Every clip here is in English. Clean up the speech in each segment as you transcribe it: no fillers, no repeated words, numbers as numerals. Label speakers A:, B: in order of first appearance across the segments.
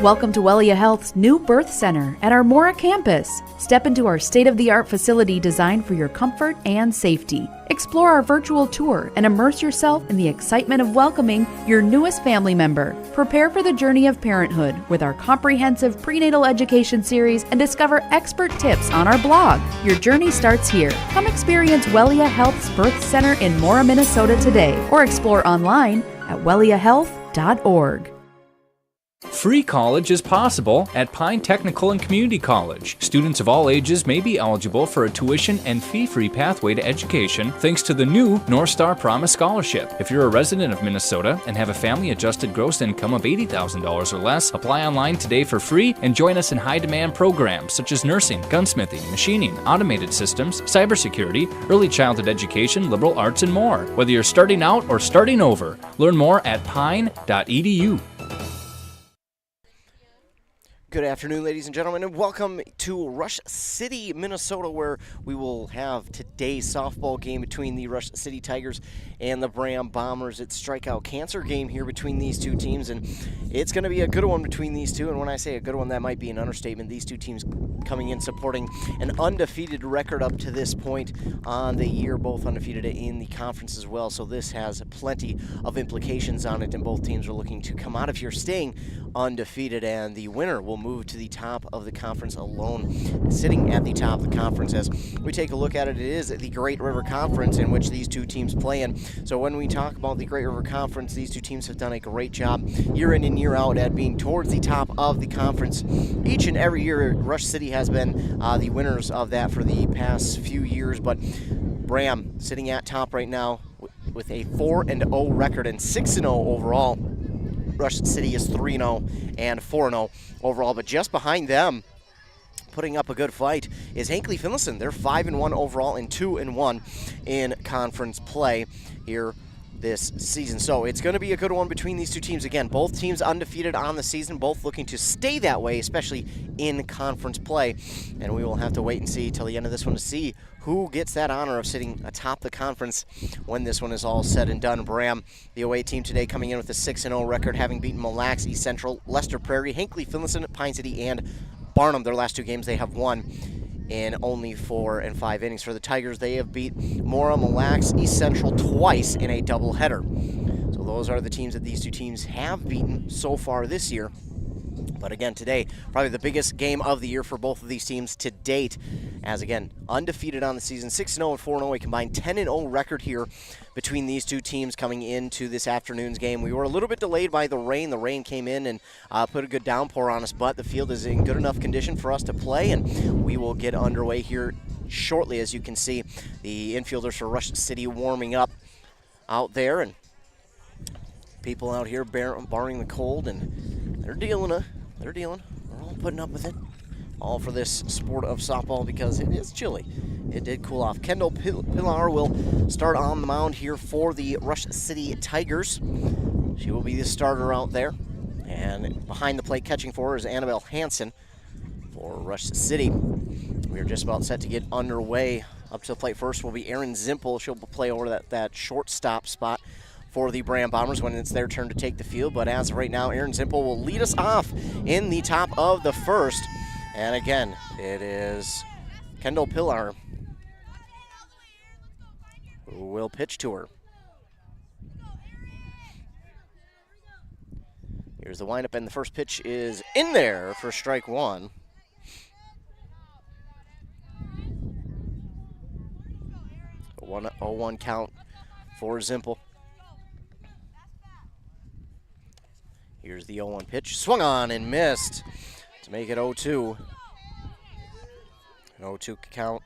A: Welcome to Wellia Health's new birth center at our Mora campus. Step into our state-of-the-art facility designed for your comfort and safety. Explore our virtual tour and immerse yourself in the excitement of welcoming your newest family member. Prepare for the journey of parenthood with our comprehensive prenatal education series and discover expert tips on our blog. Your journey starts here. Come experience Wellia Health's birth center in Mora, Minnesota today, or explore online at welliahealth.org.
B: Free college is possible at Pine Technical and Community College. Students of all ages may be eligible for a tuition and fee-free pathway to education thanks to the new North Star Promise Scholarship. If you're a resident of Minnesota and have a family-adjusted gross income of $80,000 or less, apply online today for free and join us in high-demand programs such as nursing, gunsmithing, machining, automated systems, cybersecurity, early childhood education, liberal arts, and more. Whether you're starting out or starting over, learn more at pine.edu.
C: Good afternoon, ladies and gentlemen, and welcome to Rush City, Minnesota, where we will have today's softball game between the Rush City Tigers and the Braham Bombers. It's strikeout cancer game here between these two teams, and it's going to be a good one between these two. And when I say a good one, that might be an understatement. These two teams coming in supporting an undefeated record up to this point on the year, both undefeated in the conference as well. So this has plenty of implications on it, and both teams are looking to come out of here staying undefeated, and the winner will move to the top of the conference alone, sitting at the top of the conference. As we take a look at it, it is the Great River Conference in which these two teams play in. So when we talk about the Great River Conference, these two teams have done a great job year in and year out at being towards the top of the conference. Each and every year, Rush City has been the winners of that for the past few years, but Braham sitting at top right now with a 4-0 record and 6-0 overall. Rush City is 3-0 and 4-0 overall, but just behind them, putting up a good fight, is Hinckley Finlayson. They're 5-1 overall and 2-1 in conference play here this season. So it's going to be a good one between these two teams. Again, both teams undefeated on the season, both looking to stay that way, especially in conference play. And we will have to wait and see till the end of this one to see who gets that honor of sitting atop the conference when this one is all said and done. Braham, the away team today, coming in with a 6-0 record, having beaten Mille Lacs, East Central, Lester Prairie, Hinckley Finlayson, Pine City, and Barnum. Their last two games they have won in only 4 and 5 innings. For the Tigers, they have beat Mora, Mille Lacs, East Central twice in a doubleheader. So those are the teams that these two teams have beaten so far this year. But again, today, probably the biggest game of the year for both of these teams to date, as again, undefeated on the season, 6-0 and 4-0, a combined 10-0 record here between these two teams coming into this afternoon's game. We were a little bit delayed by the rain. The rain came in and put a good downpour on us, but the field is in good enough condition for us to play, and we will get underway here shortly. As you can see, the infielders for Rush City warming up out there, and people out here barring the cold, and they're dealing. We're all putting up with it. All for this sport of softball because it is chilly. It did cool off. Kendall Pilar will start on the mound here for the Rush City Tigers. She will be the starter out there. And behind the plate catching for her is Annabelle Hansen for Rush City. We are just about set to get underway. Up to the plate first will be Erin Zimpel. She'll play over that shortstop spot for the Braham Bombers when it's their turn to take the field. But as of right now, Erin Zimpel will lead us off in the top of the first. And again, it is Kendall Pilar who will pitch to her. Here's the windup, and the first pitch is in there for strike one. A 1-0-1 count for Zimpel. Here's the 0-1 pitch. Swung on and missed to make it 0-2. An 0-2 count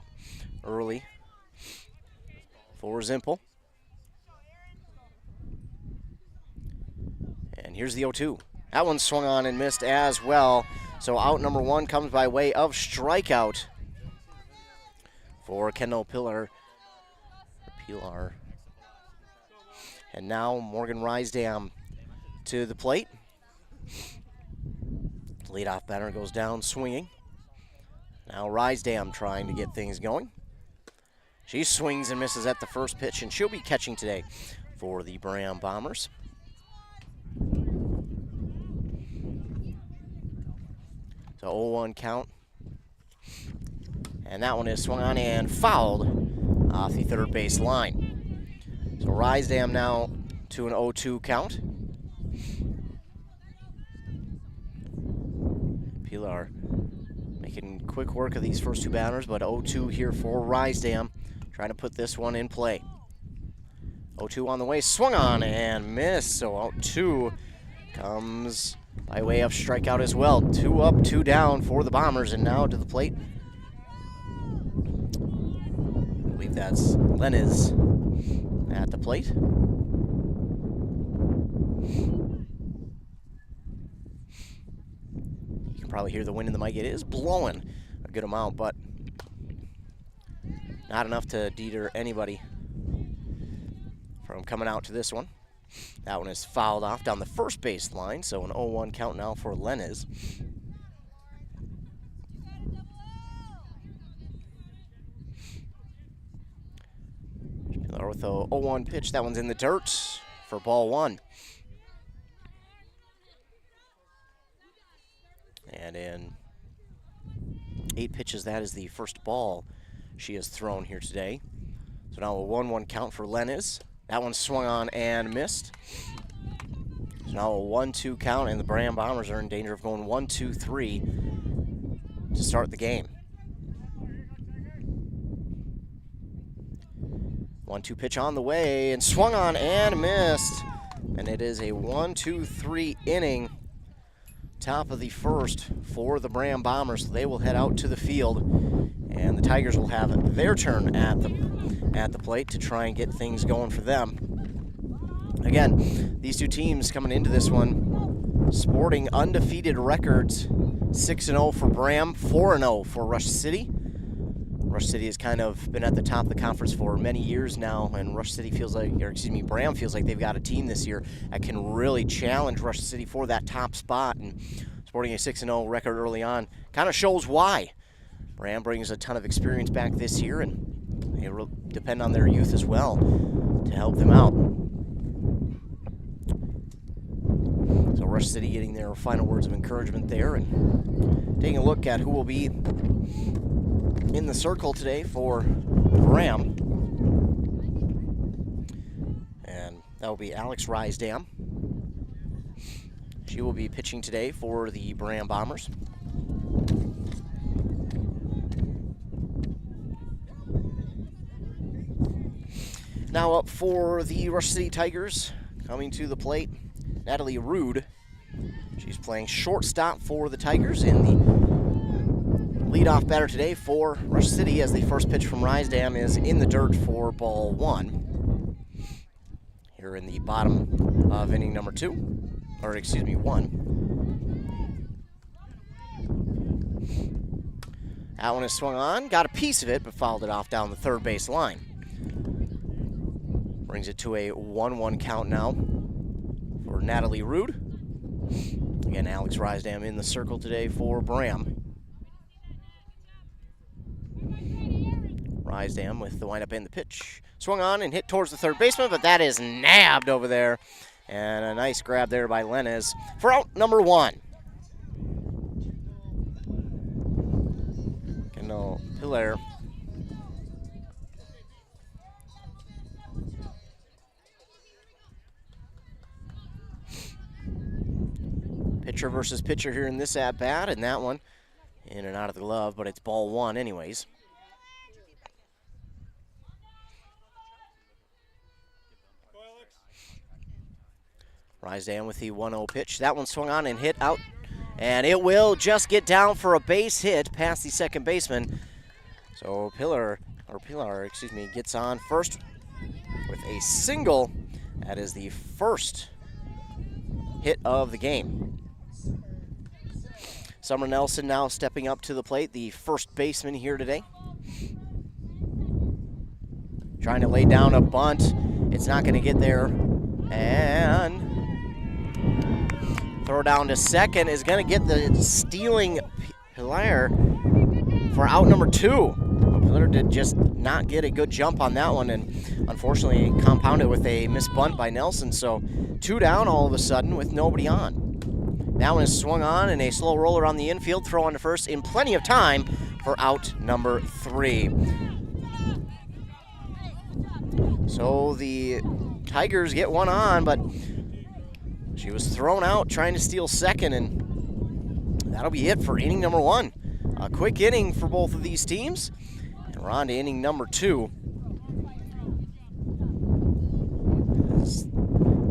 C: early for Zimpel. And here's the 0-2. That one swung on and missed as well. So out number one comes by way of strikeout for Kendall Pilar. And now Morgan Rysdam to the plate. Leadoff batter goes down swinging. Now Rysdam trying to get things going. She swings and misses at the first pitch, and she'll be catching today for the Braham Bombers. So 0-1 count. And that one is swung on and fouled off the third base line. So Rysdam now to an 0-2 count. Pilar making quick work of these first two batters, but 0-2 here for Rysdam, trying to put this one in play. 0-2 on the way, swung on and missed, so out 2 comes by way of strikeout as well. 2 up, 2 down for the Bombers, and now to the plate. I believe that's Lenez at the plate. You can probably hear the wind in the mic. It is blowing a good amount, but not enough to deter anybody from coming out to this one. That one is fouled off down the first base line, so an 0-1 count now for Lenez. With a 0-1 pitch, that one's in the dirt for ball 1. And in 8 pitches, that is the first ball she has thrown here today. So now a 1-1 count for Lenez. That one swung on and missed. So now a 1-2 count, and the Braham Bombers are in danger of going 1-2-3 to start the game. 1-2 pitch on the way, and swung on and missed. And it is a 1-2-3 inning, top of the first for the Braham Bombers. So they will head out to the field, and the Tigers will have their turn at the plate to try and get things going for them. Again, these two teams coming into this one sporting undefeated records. 6-0 for Braham, 4-0 for Rush City. Rush City has kind of been at the top of the conference for many years now, and Braham feels like they've got a team this year that can really challenge Rush City for that top spot, and sporting a 6-0 record early on kind of shows why. Braham brings a ton of experience back this year, and they depend on their youth as well to help them out. So Rush City getting their final words of encouragement there, and taking a look at who will be in the circle today for Braham. And that will be Alex Rysdam. She will be pitching today for the Braham Bombers. Now up for the Rush City Tigers, coming to the plate, Natalie Rude. She's playing shortstop for the Tigers, and the leadoff batter today for Rush City, as the first pitch from Rysdam is in the dirt for ball 1. Here in the bottom of inning number 1. That one is swung on, got a piece of it, but fouled it off down the third base line. Brings it to a 1-1 count now for Natalie Rude. Again, Alex Rysdam in the circle today for Braham. Rysdam with the windup and the pitch. Swung on and hit towards the third baseman, but that is nabbed over there. And a nice grab there by Lenez for out number 1. Kendall Hilaire. Pitcher versus pitcher here in this at-bat, and that one in and out of the glove, but it's ball 1 anyways. Rysdam with the 1-0 pitch. That one swung on and hit out, and it will just get down for a base hit past the second baseman. So Pilar gets on first with a single. That is the first hit of the game. Summer Nelson now stepping up to the plate, the first baseman here today. Trying to lay down a bunt. It's not going to get there. And throw down to second is going to get the stealing Pilar for out number 2. Pilar did just not get a good jump on that one, and unfortunately compounded with a missed bunt by Nelson. So 2 down all of a sudden with nobody on. That one is swung on, and a slow roller on the infield, throw on to first in plenty of time for out number 3. So the Tigers get one on, but she was thrown out trying to steal second, and that'll be it for inning number 1. A quick inning for both of these teams, and we're on to inning number 2.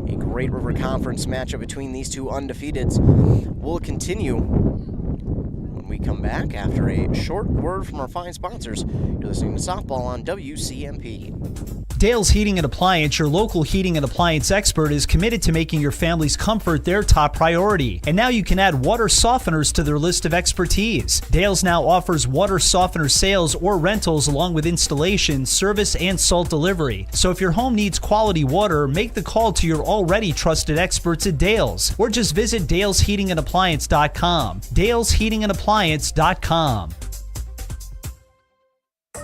C: A Great River Conference matchup between these two undefeateds will continue when we come back after a short word from our fine sponsors. You're listening to Softball on WCMP.
D: Dale's Heating and Appliance, your local heating and appliance expert, is committed to making your family's comfort their top priority. And now you can add water softeners to their list of expertise. Dale's now offers water softener sales or rentals along with installation, service, and salt delivery. So if your home needs quality water, make the call to your already trusted experts at Dale's, or just visit dalesheatingandappliance.com. dalesheatingandappliance.com.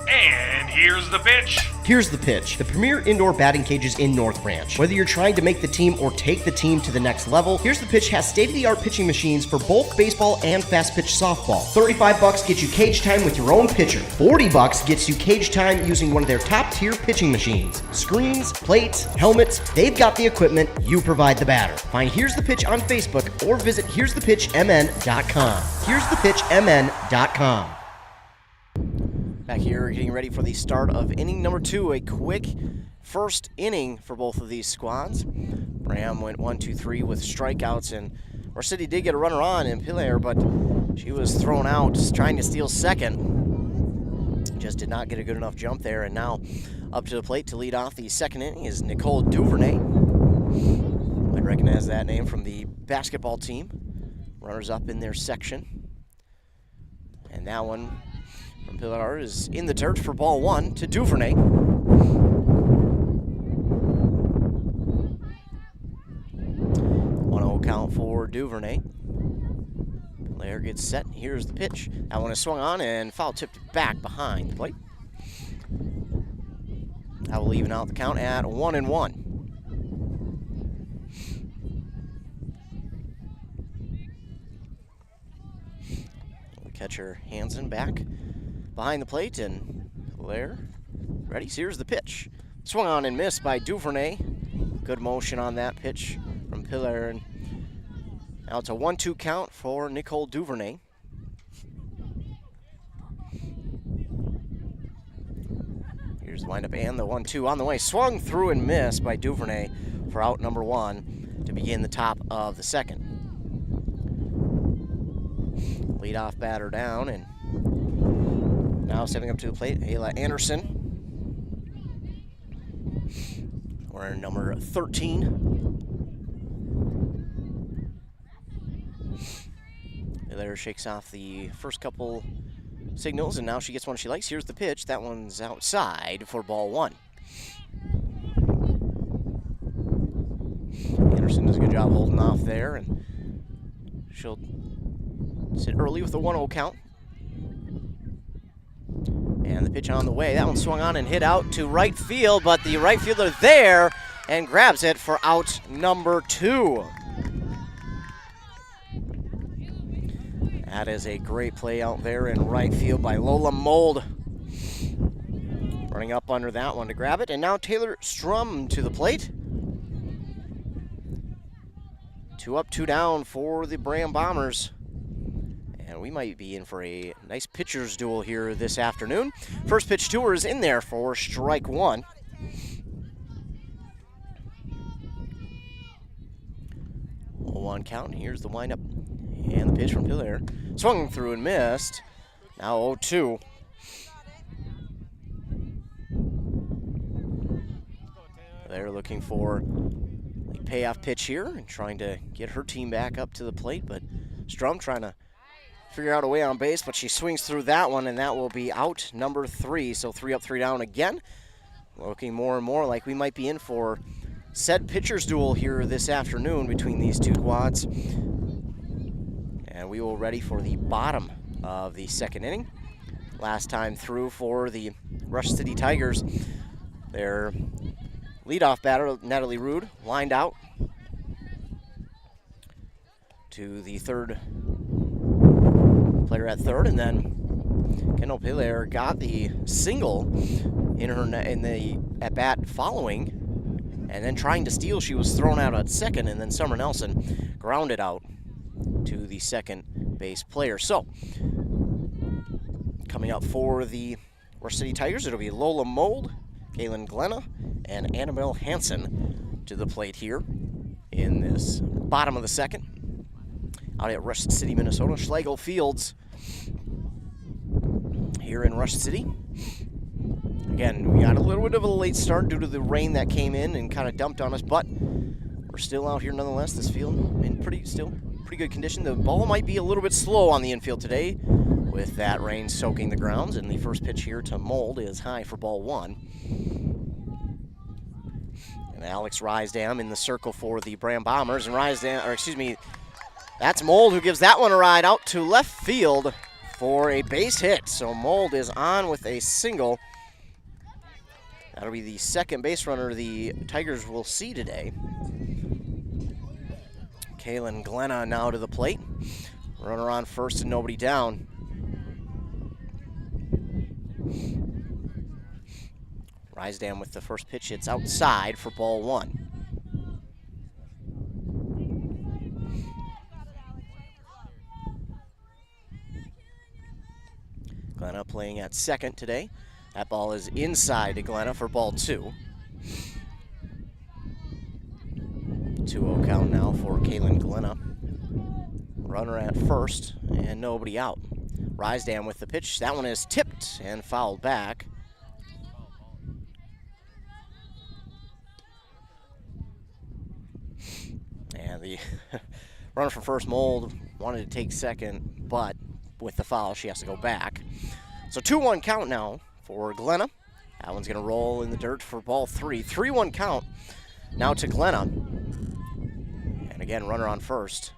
E: And here's the pitch.
F: Here's the Pitch, the premier indoor batting cages in North Branch. Whether you're trying to make the team or take the team to the next level, Here's the Pitch has state-of-the-art pitching machines for both baseball and fast-pitch softball. $35 gets you cage time with your own pitcher. $40 gets you cage time using one of their top-tier pitching machines. Screens, plates, helmets, they've got the equipment, you provide the batter. Find Here's the Pitch on Facebook or visit here'sthepitchmn.com. here'sthepitchmn.com.
C: Back here getting ready for the start of inning number 2, a quick first inning for both of these squads. Braham went 1-2-3 with strikeouts, and Rush City did get a runner on in Pilar, but she was thrown out trying to steal second. Just did not get a good enough jump there, and now up to the plate to lead off the second inning is Nicole Duvernay. Might recognize that name from the basketball team. Runners up in their section. And that one from Pilar is in the dirt for ball 1 to Duvernay. 1-0 count for Duvernay. Pilar gets set. Here's the pitch. That one is swung on and foul tipped back behind the plate. That will even out the count at 1-1. Catcher Hansen back behind the plate, and Pilar ready. Here's the pitch. Swung on and missed by Duvernay. Good motion on that pitch from Pilar, and now it's a 1-2 count for Nicole Duvernay. Here's the windup and the 1-2 on the way. Swung through and missed by Duvernay for out number 1 to begin the top of the second. Leadoff batter down, and now stepping up to the plate, Ayla Anderson. Wearing number 13. Pilar shakes off the first couple signals, and now she gets one she likes. Here's the pitch. That one's outside for ball 1. Anderson does a good job holding off there, and she'll sit early with a 1-0 count. And the pitch on the way. That one swung on and hit out to right field, but the right fielder there and grabs it for out number 2. That is a great play out there in right field by Lola Mold. Running up under that one to grab it, and now Taylor Strum to the plate. 2 up, 2 down for the Braham Bombers. And we might be in for a nice pitcher's duel here this afternoon. First pitch to her is in there for strike 1. One count. Here's the windup and the pitch from Pilar. Swung through and missed. Now 0-2. They're looking for a payoff pitch here and trying to get her team back up to the plate, but Strum trying to figure out a way on base, but she swings through that one, and that will be out number 3. So 3 up, 3 down again. Looking more and more like we might be in for said pitcher's duel here this afternoon between these two squads. And we will ready for the bottom of the second inning. Last time through for the Rush City Tigers. Their leadoff batter, Natalie Rude, lined out to the third player at third, and then Kendall Pilaire got the single in the at bat following, and then trying to steal. She was thrown out at second, and then Summer Nelson grounded out to the second base player. So coming up for the Rush City Tigers, it'll be Lola Mold, Kaylin Glenna, and Annabelle Hansen to the plate here in this bottom of the second. Out at Rush City, Minnesota, Schlegel Fields here in Rush City. Again, we got a little bit of a late start due to the rain that came in and kind of dumped on us, but we're still out here nonetheless. This field in pretty good condition. The ball might be a little bit slow on the infield today with that rain soaking the grounds, and the first pitch here to Mold is high for ball one. And Alex Rysdam in the circle for the Braham Bombers, and that's Mold who gives that one a ride out to left field for a base hit. So Mold is on with a single. That'll be the second base runner the Tigers will see today. Kaylin Glenna now to the plate. Runner on first and nobody down. Rysdam with the first pitch. It's outside for ball one. Glenna playing at second today. That ball is inside to Glenna for ball two. 2-0 count now for Kaylin Glenna. Runner at first and nobody out. Rysdam with the pitch. That one is tipped and fouled back. And the runner from first, Mold, wanted to take second, but with the foul, she has to go back. So 2-1 count now for Glenna. That one's going to roll in the dirt for ball three. 3-1 count now to Glenna. And again, runner on first.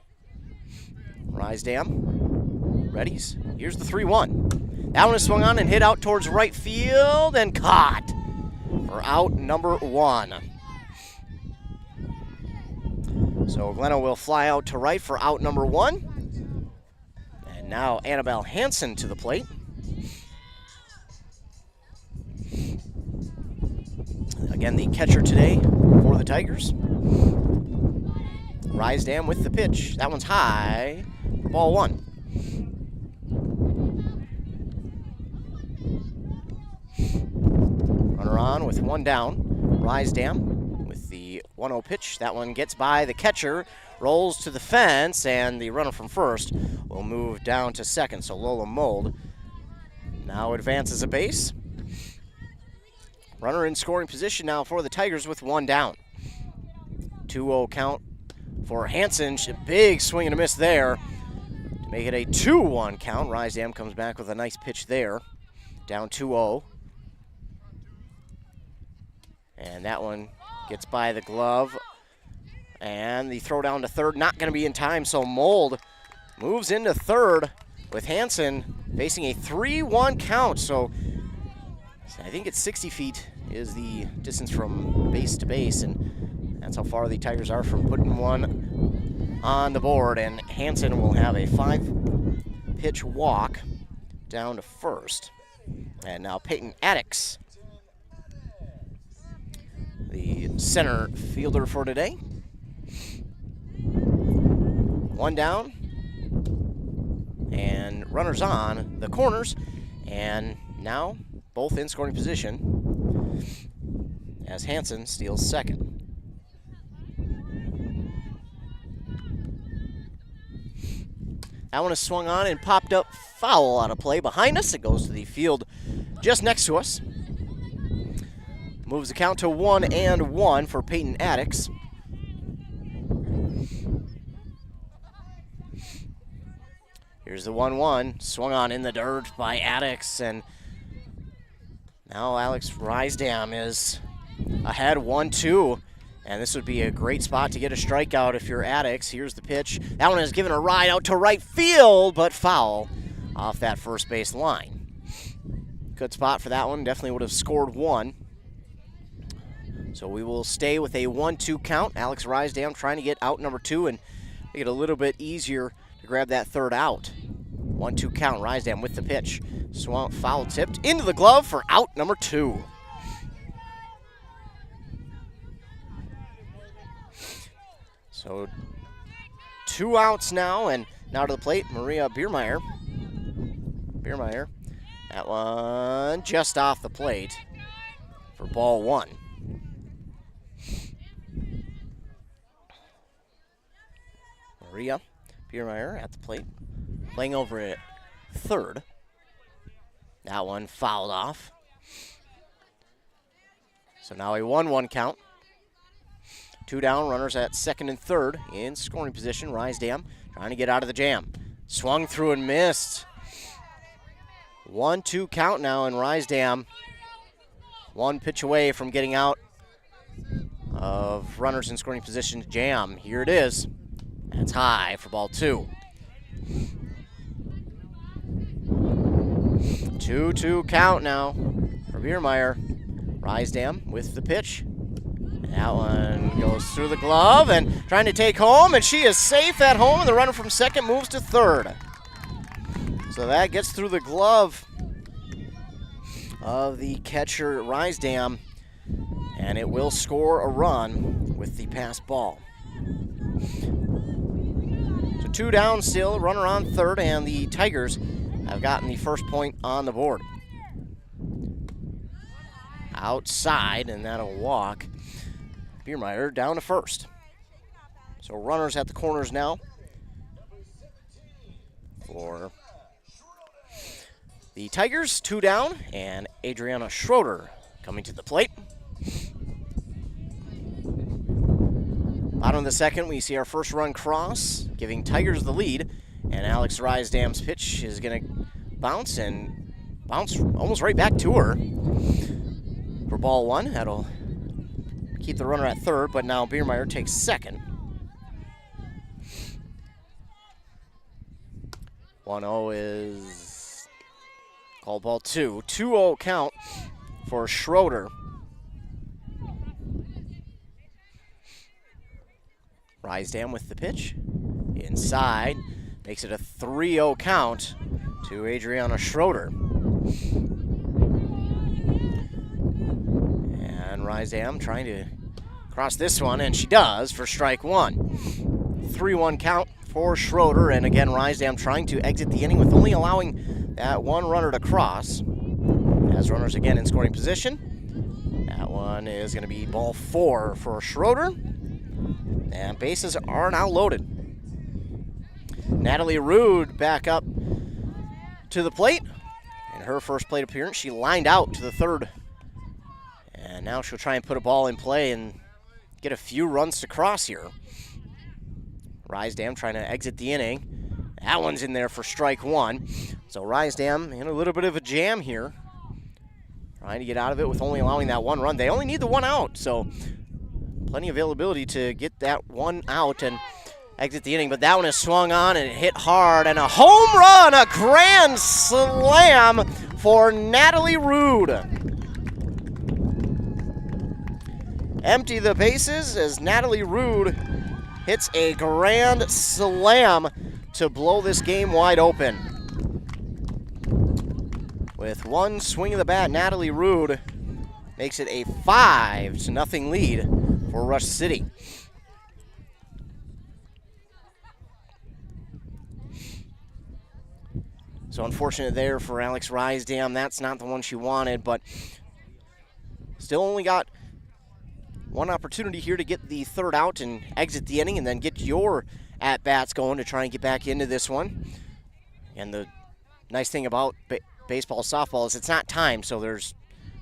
C: Rysdam, readies. Here's the 3-1. That one is swung on and hit out towards right field and caught for out number one. So Glenna will fly out to right for out number one. And now Annabelle Hansen to the plate. Again, the catcher today for the Tigers. Rysdam with the pitch. That one's high for ball one. Runner on with one down. Rysdam with the 1-0 pitch. That one gets by the catcher, rolls to the fence, and the runner from first will move down to second. So Lola Mold now advances a base. Runner in scoring position now for the Tigers with one down. 2-0 count for Hansen. Big swing and a miss there to make it a 2-1 count. Rysdam comes back with a nice pitch there. Down 2-0. And that one gets by the glove. And the throw down to third, not going to be in time, so Mold moves into third with Hansen facing a 3-1 count. So I think it's 60 feet is the distance from base to base, and that's how far the Tigers are from putting one on the board. And Hansen will have a 5-pitch walk down to first. And now Peyton Addix, the center fielder for today. One down, and runners on the corners, and now both in scoring position as Hansen steals second. That one is swung on and popped up foul out of play behind us. It goes to the field just next to us. Moves the count to 1-1 for Peyton Addix. Here's the 1-1, swung on in the dirt by Addix, and now Alex Rysdam is ahead 1-2, and this would be a great spot to get a strikeout if you're Addix. Here's the pitch. That one is given a ride out to right field, but foul off that first base line. Good spot for that one, definitely would have scored one. So we will stay with a 1-2 count. Alex Rysdam trying to get out number two and make it a little bit easier to grab that third out. 1-2 count. Rysdam with the pitch. Swung, foul tipped into the glove for out number 2. So 2 outs now, and now to the plate, Maria Biermeyer. Biermeyer, that one just off the plate for ball 1. Maria Biermeyer at the plate, playing over at third. That one fouled off. So now a 1-1 count. 2 down, runners at second and third in scoring position. Rysdam trying to get out of the jam. Swung through and missed. 1-2 count now, and Rysdam 1 pitch away from getting out of runners in scoring position to jam. Here it is. That's high for ball 2. 2-2 count now for Biermeyer. Rysdam with the pitch. That one goes through the glove and trying to take home, and she is safe at home, and the runner from second moves to third. So that gets through the glove of the catcher Rysdam, and it will score a run with the pass ball. So 2 down still, runner on third, and the Tigers have gotten the first point on the board. Outside, and that'll walk. Biermeyer down to first. So runners at the corners now for the Tigers. 2 down, and Adriana Schroeder coming to the plate. Bottom of the second, we see our first run cross, giving Tigers the lead, and Alex Rysdam's pitch is going to bounce almost right back to her for ball 1. That'll keep the runner at third, but now Biermeyer takes second. 1-0 is called ball 2. 2-0 count for Schroeder. Rysdam with the pitch. Inside. Makes it a 3-0 count to Adriana Schroeder. And Rysdam trying to cross this one, and she does for strike 1. 3-1 count for Schroeder, and again Rysdam trying to exit the inning with only allowing that 1 runner to cross. As runners again in scoring position. That one is going to be ball 4 for Schroeder. And bases are now loaded. Natalie Rude back up to the plate. In her first plate appearance, she lined out to the third. And now she'll try and put a ball in play and get a few runs to cross here. Rysdam trying to exit the inning. That one's in there for strike 1. So Rysdam in a little bit of a jam here. Trying to get out of it with only allowing that 1 run. They only need the 1 out, so plenty of availability to get that 1 out and exit the inning. But that one is swung on and it hit hard. And a home run, a grand slam for Natalie Rude. Empty the bases as Natalie Rude hits a grand slam to blow this game wide open. With 1 swing of the bat, Natalie Rude makes it a 5-0 lead for Rush City. So unfortunate there for Alex Rysdam. That's not the one she wanted, but still only got 1 opportunity here to get the 3rd out and exit the inning and then get your at-bats going to try and get back into this one. And the nice thing about baseball, softball is it's not timed, so there's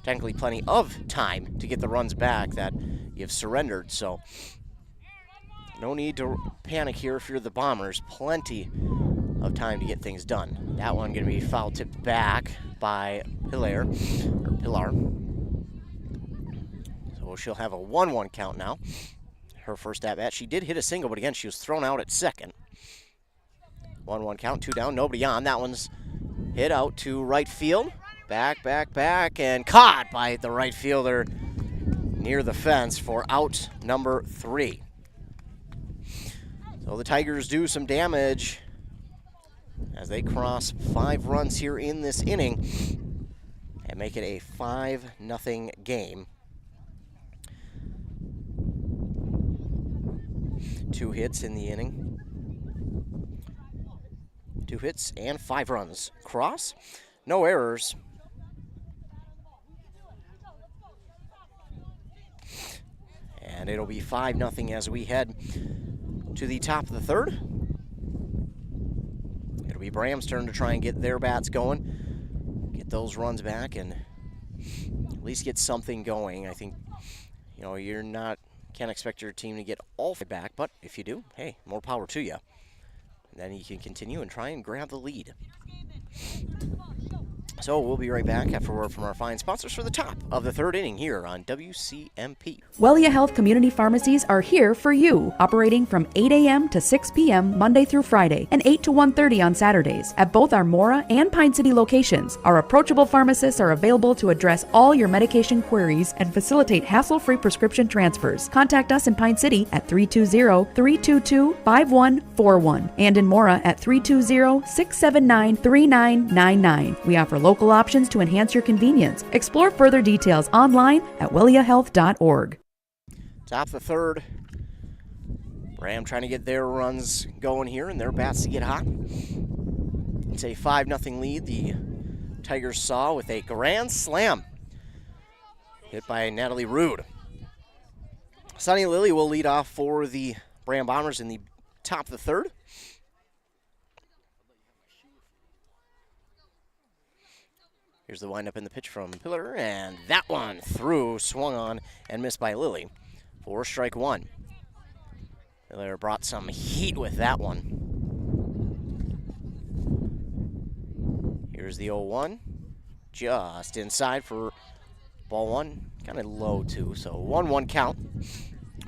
C: technically plenty of time to get the runs back that you've surrendered. So no need to panic here if you're the Bombers. Plenty of time to get things done. That one going to be foul tipped back by Pilar. So she'll have a 1-1 count now. Her first at bat. She did hit a single, but again, she was thrown out at second. 1-1 count, 2 down, nobody on. That one's hit out to right field. Back, and caught by the right fielder near the fence for out number 3. So the Tigers do some damage as they cross 5 runs here in this inning and make it a 5-0 game. 2 hits in the inning. 2 hits and 5 runs. Cross, no errors. And it'll be 5-0 as we head to the top of the third. It'll be Braham's turn to try and get their bats going, get those runs back, and at least get something going. I think, can't expect your team to get all back, but if you do, hey, more power to you. And then you can continue and try and grab the lead. So we'll be right back after word from our fine sponsors for the top of the third inning here on WCMP.
A: Wellia Health Community Pharmacies are here for you, operating from 8 a.m. to 6 p.m. Monday through Friday and 8 to 1:30 on Saturdays at both our Mora and Pine City locations. Our approachable pharmacists are available to address all your medication queries and facilitate hassle-free prescription transfers. Contact us in Pine City at 320-322-5141 and in Mora at 320-679-3999. We offer local options to enhance your convenience. Explore further details online at welliahealth.org.
C: Top of the third. Braham trying to get their runs going here and their bats to get hot. It's a 5-0 lead. The Tigers saw with a grand slam hit by Natalie Rude. Sunny Lily will lead off for the Braham Bombers in the top of the third. Here's the windup in the pitch from Pillar, and that one through, swung on, and missed by Lily for strike 1. Pillar brought some heat with that one. Here's the 0-1, just inside for ball 1, kind of low too, so 1-1 count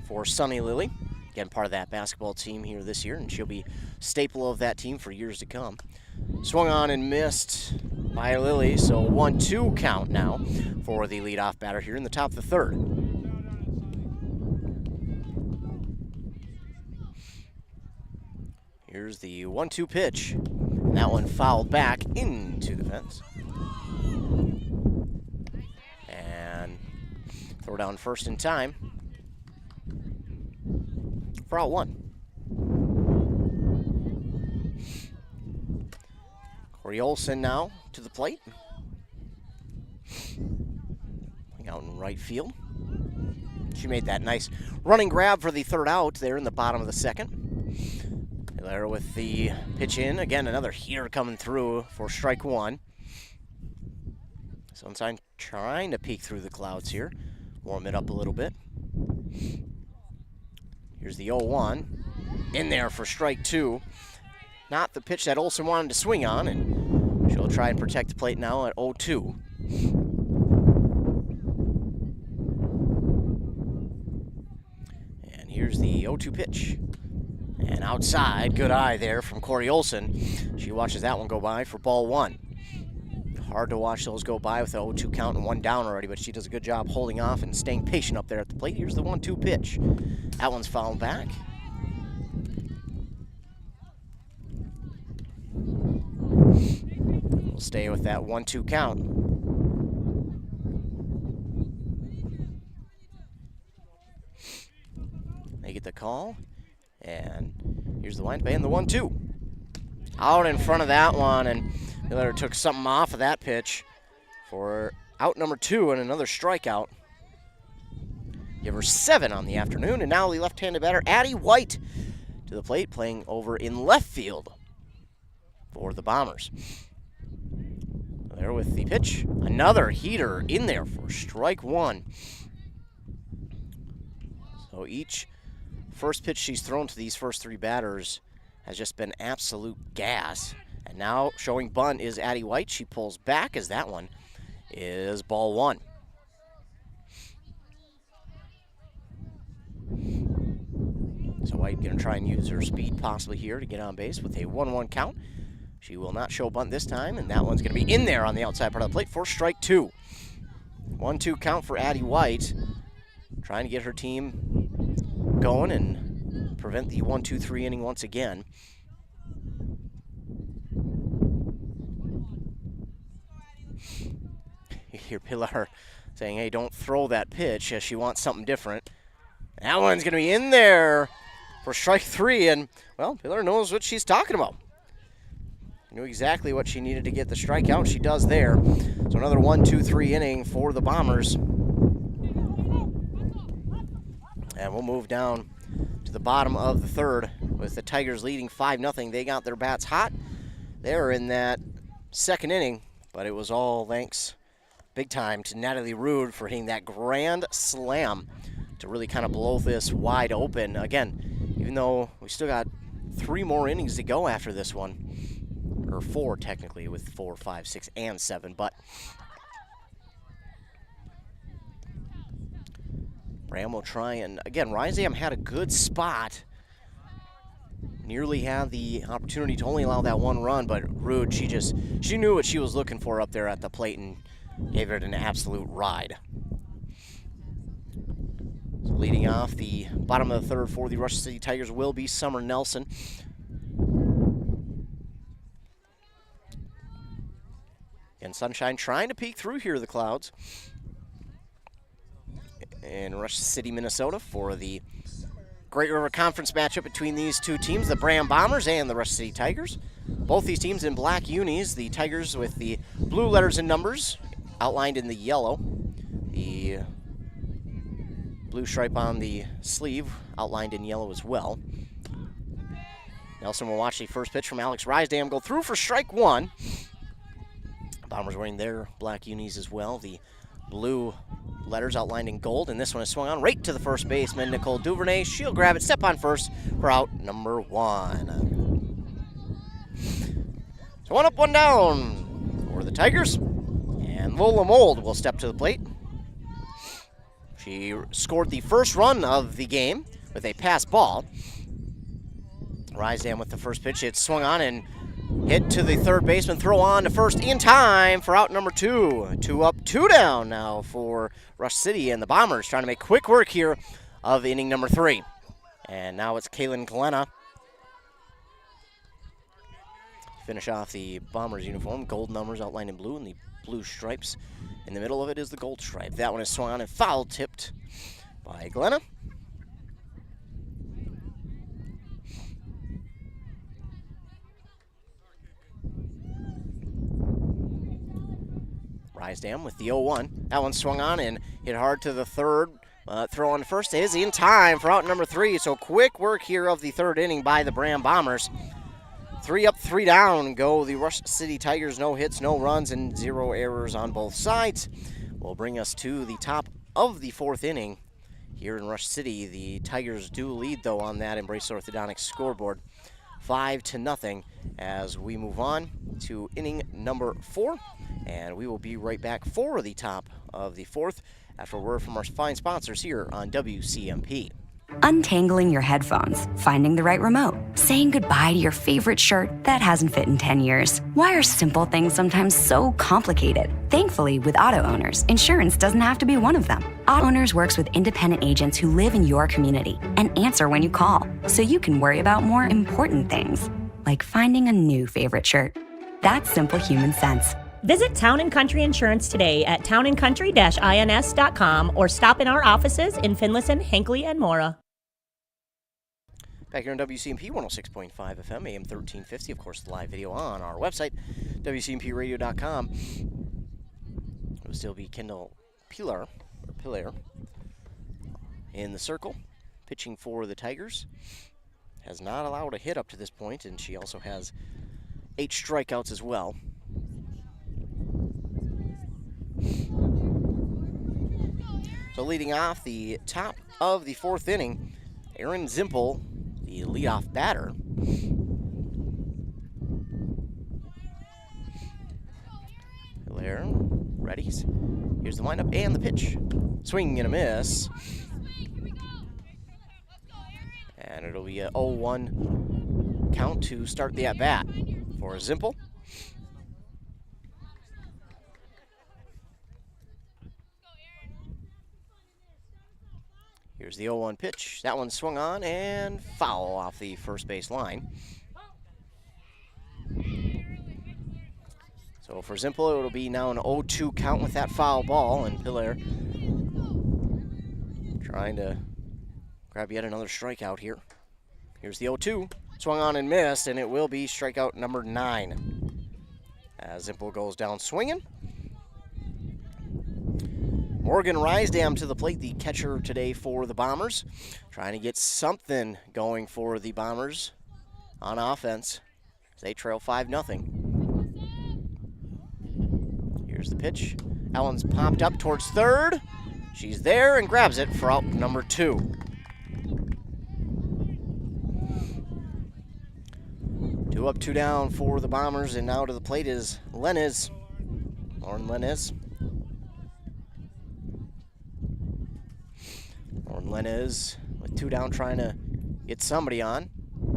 C: for Sunny Lily. Again, part of that basketball team here this year, and she'll be staple of that team for years to come. Swung on and missed by Lily, so 1-2 count now for the leadoff batter here in the top of the third. Here's the 1-2 pitch. And that one fouled back into the fence. And throw down first in time for out 1. Corey Olson now to the plate. Out in right field. She made that nice running grab for the third out there in the bottom of the second. There with the pitch in. Again, another heater coming through for strike 1. Sunshine trying to peek through the clouds here. Warm it up a little bit. Here's the 0-1. In there for strike 2. Not the pitch that Olsen wanted to swing on, and she'll try and protect the plate now at 0-2. And here's the 0-2 pitch. And outside, good eye there from Corey Olson. She watches that one go by for ball 1. Hard to watch those go by with the 0-2 count and 1 down already, but she does a good job holding off and staying patient up there at the plate. Here's the 1-2 pitch. That one's fouled back. We'll stay with that 1-2 count. They get the call, and here's the windup and the 1-2. Out in front of that one, and Miller took something off of that pitch for out number 2 and another strikeout. Give her 7 on the afternoon, and now the left-handed batter, Addie White, to the plate, playing over in left field for the Bombers. There with the pitch. Another heater in there for strike 1. So each first pitch she's thrown to these first 3 batters has just been absolute gas. And now showing bunt is Addie White. She pulls back as that one is ball 1. So White going to try and use her speed possibly here to get on base with a 1-1 count. She will not show bunt this time, and that one's going to be in there on the outside part of the plate for strike 2. 1-2 count for Addie White, trying to get her team going and and prevent the 1-2-3 inning once again. You hear Pilar saying, hey, don't throw that pitch, as she wants something different. That one's going to be in there for strike 3, and, well, Pilar knows what she's talking about. Knew exactly what she needed to get the strikeout. She does there. So another 1-2-3 inning for the Bombers. And we'll move down to the bottom of the third with the Tigers leading 5-0. They got their bats hot. They're in that second inning, but it was all thanks big time to Natalie Rude for hitting that grand slam to really kind of blow this wide open. Again, even though we still got 3 more innings to go after this one, or 4 technically, with 4, 5, 6, and 7, but Braham will try, and again, Rysdam had a good spot. Nearly had the opportunity to only allow that 1 run, but Rude, she knew what she was looking for up there at the plate and gave it an absolute ride. So leading off the bottom of the third for the Rush City Tigers will be Summer Nelson. And sunshine trying to peek through here, the clouds. In Rush City, Minnesota, for the Great River Conference matchup between these two teams, the Braham Bombers and the Rush City Tigers. Both these teams in black unis, the Tigers with the blue letters and numbers outlined in the yellow. The blue stripe on the sleeve outlined in yellow as well. Nelson will watch the first pitch from Alex Rysdam go through for strike 1. Bombers wearing their black unis as well. The blue letters outlined in gold, and this one is swung on right to the first baseman, Nicole Duvernay. She'll grab it, step on first for out number 1. So 1 up, 1 down for the Tigers, and Lola Mold will step to the plate. She scored the first run of the game with a pass ball. Rysdam with the first pitch. It's swung on and hit to the third baseman, throw on to first in time for out number 2. 2 up, 2 down now for Rush City, and the Bombers trying to make quick work here of inning number 3. And now it's Kaylin Glenna. Finish off the Bombers uniform, gold numbers outlined in blue and the blue stripes. In the middle of it is the gold stripe. That one is swung on and foul tipped by Glenna. Rysdam with the 0-1. That one swung on and hit hard to the third. Throw on first is in time for out number 3. So quick work here of the third inning by the Braham Bombers. 3 up, 3 down go the Rush City Tigers. No hits, no runs, and 0 errors on both sides. Will bring us to the top of the 4th inning here in Rush City. The Tigers do lead, though, on that Embrace Orthodontics scoreboard, 5-0, as we move on to inning number 4. And we will be right back for the top of the 4th after a word from our fine sponsors here on WCMP.
G: Untangling your headphones, finding the right remote, saying goodbye to your favorite shirt that hasn't fit in 10 years. Why are simple things sometimes so complicated? Thankfully, with Auto Owners, insurance doesn't have to be one of them. Auto Owners works with independent agents who live in your community and answer when you call, so you can worry about more important things, like finding a new favorite shirt. That's simple human sense.
H: Visit Town & Country Insurance today at townandcountry-ins.com or stop in our offices in Finlayson, Hinckley, and Mora.
C: Back here on WCMP 106.5 FM, AM 1350. Of course, the live video on our website, WCMPradio.com. It will still be Kendall Pilar in the circle, pitching for the Tigers. Has not allowed a hit up to this point, and she also has 8 strikeouts as well. So leading off the top of the 4th inning, Erin Zimpel, the leadoff batter. Hilaire, readies. Here's the windup and the pitch. Swing and a miss. And it'll be a 0-1 count to start the at-bat for Zimpel. Here's the 0-1 pitch. That one swung on and foul off the first base line. So for Zimpel, it'll be now an 0-2 count with that foul ball, and Pilar trying to grab yet another strikeout here. Here's the 0-2. Swung on and missed, and it will be strikeout number 9. As Zimpel goes down swinging. Morgan Rysdam to the plate, the catcher today for the Bombers. Trying to get something going for the Bombers on offense. They trail 5-0. Here's the pitch. Ellen's popped up towards third. She's there and grabs it for out number 2. 2 up, 2 down for the Bombers, and now to the plate is Lenez. Lauren Lenez. Lauren Lenez with 2 down trying to get somebody on.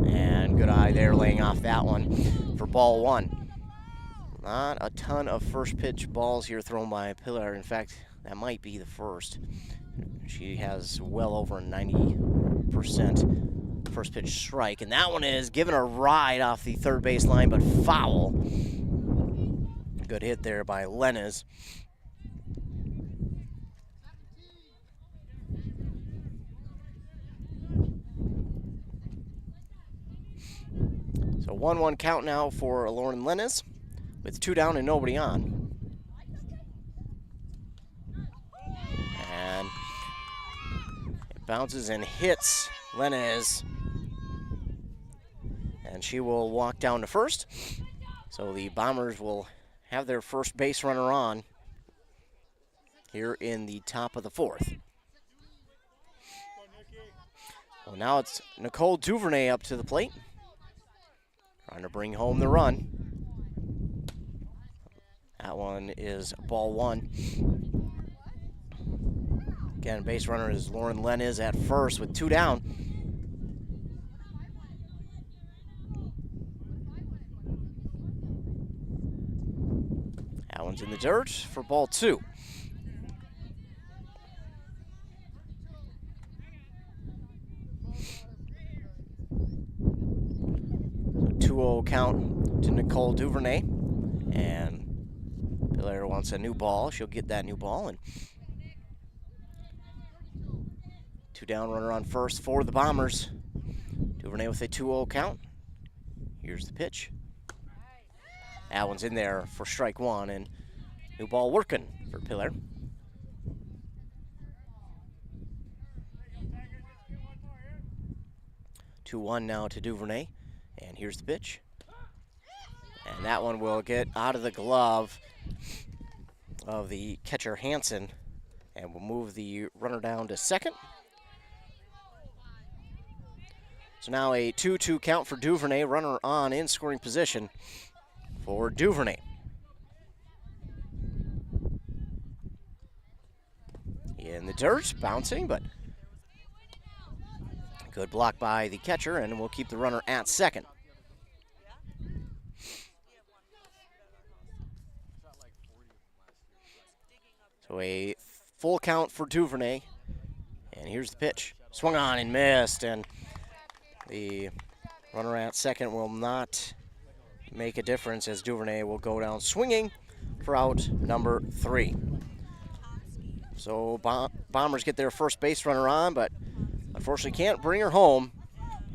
C: And good eye there laying off that one for ball 1. Not a ton of first pitch balls here thrown by Pilar. In fact, that might be the first. She has well over a 90% first pitch strike. And that one is given a ride off the third base line, but foul. Good hit there by Lenez. So 1-1 count now for Lauren Lenez with 2 down and nobody on. And it bounces and hits Lenez. And she will walk down to first. So the Bombers will have their first base runner on here in the top of the 4th. Well, now it's Nicole Duvernay up to the plate. Trying to bring home the run. That one is ball 1. Again, base runner is Lauren Lenez at first with 2 down. That one's in the dirt for ball 2. So 2-0 count to Nicole Duvernay. And Pilar wants a new ball. She'll get that new ball. And 2 down runner on first for the Bombers. Duvernay with a 2-0 count. Here's the pitch. That one's in there for strike 1, and new ball working for Pilar. Two 2-1 now to Duvernay, and here's the pitch. And that one will get out of the glove of the catcher Hansen, and will move the runner down to second. So now a 2-2 count for Duvernay, runner on in scoring position for Duvernay. In the dirt, bouncing, but good block by the catcher, and we'll keep the runner at second. So a full count for Duvernay, and here's the pitch. Swung on and missed, and the runner at second will not make a difference as Duvernay will go down swinging for out number 3. So Bombers get their first base runner on, but unfortunately can't bring her home.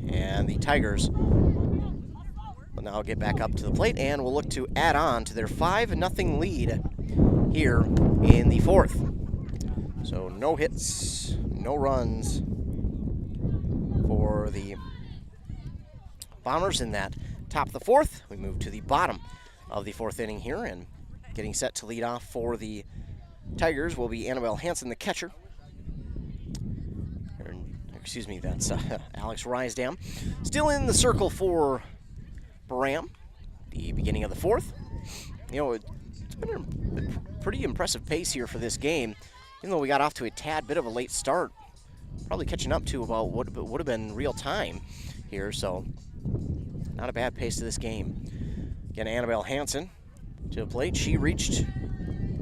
C: And the Tigers will now get back up to the plate and will look to add on to their 5-0 lead here in the 4th. So no hits, no runs for the Bombers in that top of the 4th. We move to the bottom of the 4th inning here, and getting set to lead off for the Tigers will be Annabelle Hansen, the catcher. Excuse me, that's Alex Rysdam. Still in the circle for Braham, the beginning of the 4th. You know, it's been a pretty impressive pace here for this game, even though we got off to a tad bit of a late start. Probably catching up to about what would have been real time here, so not a bad pace to this game. Again, Annabelle Hansen to the plate. She reached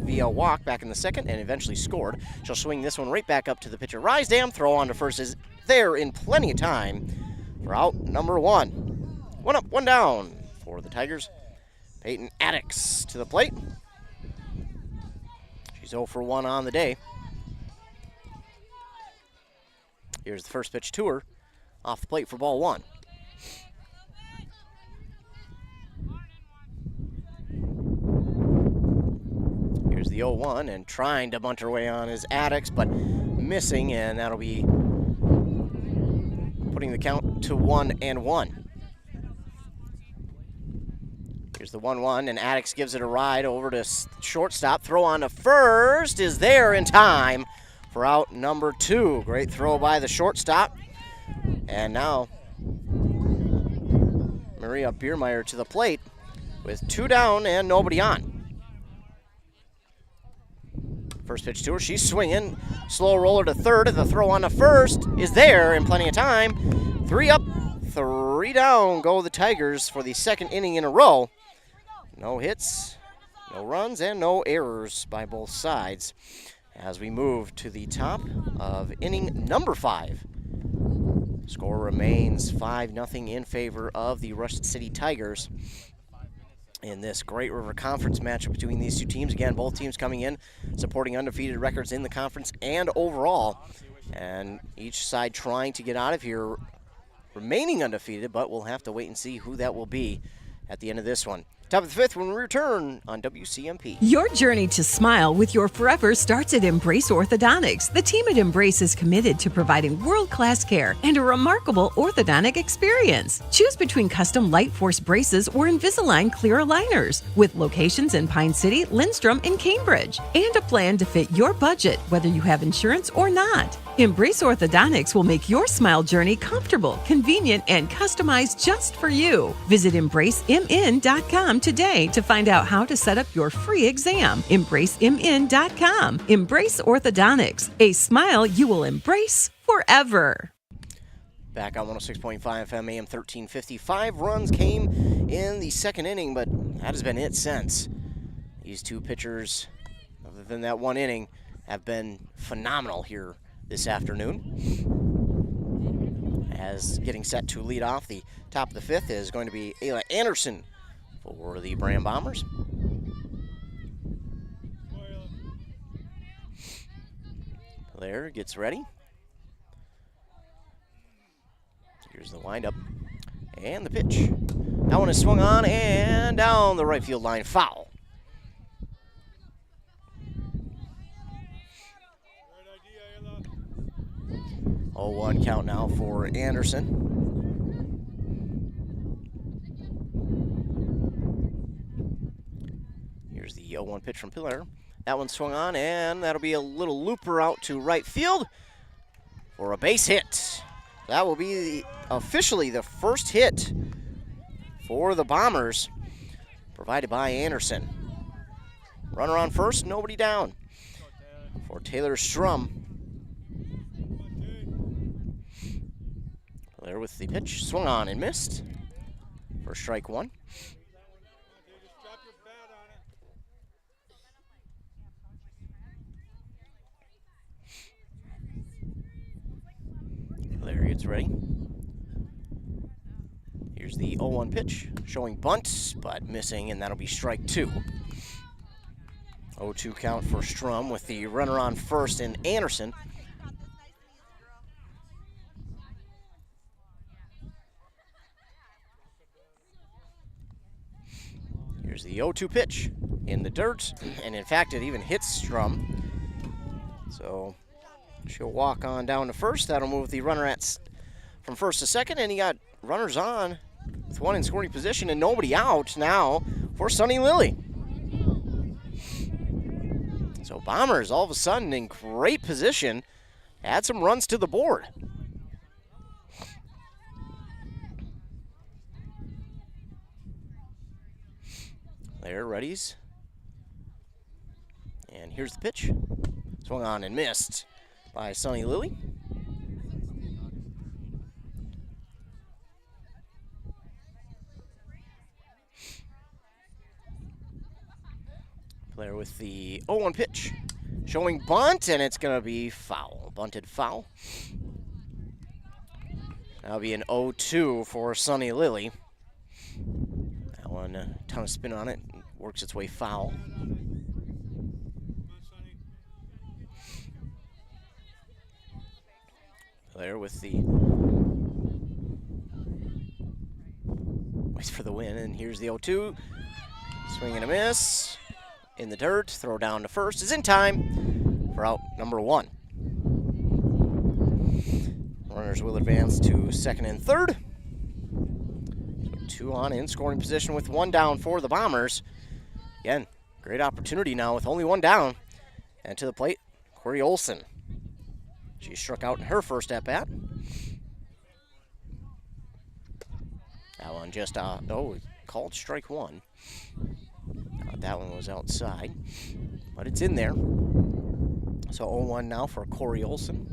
C: via walk back in the second and eventually scored. She'll swing this one right back up to the pitcher. Rysdam, throw on to first is there in plenty of time for out number 1. 1 up, 1 down for the Tigers. Peyton Addix to the plate. She's 0 for 1 on the day. Here's the first pitch to her. Off the plate for ball 1. Here's the 0-1, and trying to bunt her way on is Addix, but missing, and that'll be putting the count to 1-1. Here's the 1-1, and Addix gives it a ride over to shortstop. Throw on to first is there in time for out number 2. Great throw by the shortstop. And now Maria Biermeyer to the plate with 2 down and nobody on. First pitch to her, she's swinging. Slow roller to third, and the throw on to first is there in plenty of time. 3 up, 3 down go the Tigers for the second inning in a row. No hits, no runs, and no errors by both sides as we move to the top of inning number 5. Score remains 5-0 in favor of the Rush City Tigers in this Great River Conference matchup between these two teams. Again, both teams coming in supporting undefeated records in the conference and overall, and each side trying to get out of here remaining undefeated, but we'll have to wait and see who that will be at the end of this one. Top of the 5th when we return on WCMP.
I: Your journey to smile with your forever starts at Embrace Orthodontics. The team at Embrace is committed to providing world-class care and a remarkable orthodontic experience. Choose between custom Light Force braces or Invisalign clear aligners with locations in Pine City, Lindstrom, and Cambridge, and a plan to fit your budget whether you have insurance or not. Embrace Orthodontics will make your smile journey comfortable, convenient, and customized just for you. Visit EmbraceMN.com today to find out how to set up your free exam. EmbraceMN.com. Embrace Orthodontics, a smile you will embrace forever.
C: Back on 106.5 FM, AM 1350. 5 runs came in the second inning, but that has been it since. These two pitchers, other than that one inning, have been phenomenal here this afternoon. As getting set to lead off the top of the 5th is going to be Ayla Anderson for the Braham Bombers. Blair gets ready. Here's the windup and the pitch. That one is swung on and down the right field line, foul. 0-1 count now for Anderson. Here's the 0-1 pitch from Pillar. That one swung on, and that'll be a little looper out to right field for a base hit. That will be officially the first hit for the Bombers, provided by Anderson. Runner on first, nobody down for Taylor Strum. There with the pitch, swung on and missed for strike 1. Larry gets ready. Here's the 0-1 pitch, showing bunt, but missing, and that'll be strike 2. 0-2 count for Strum with the runner on first and Anderson. Here's the 0-2 pitch in the dirt, and in fact, it even hits Strum. So she'll walk on down to first. That'll move the runner from first to second, and he got runners on with one in scoring position and nobody out now for Sunny Lilly. So Bombers all of a sudden in great position, add some runs to the board. There, readies. And here's the pitch. Swung on and missed by Sunny Lilly. Player with the 0-1 pitch. Showing bunt, and it's going to be foul. Bunted foul. That'll be an 0-2 for Sunny Lily. That one, a ton of spin on it. Works its way foul. Player with the... waits for the win, and here's the 0-2. Swing and a miss. In the dirt, throw down to first is in time for out number 1. Runners will advance to second and third. So 2 on in scoring position with 1 down for the Bombers. Again, great opportunity now with only 1 down. And to the plate, Corey Olson. She struck out in her first at-bat. That one just, called strike 1. That one was outside, but it's in there. So 0-1 now for Corey Olson.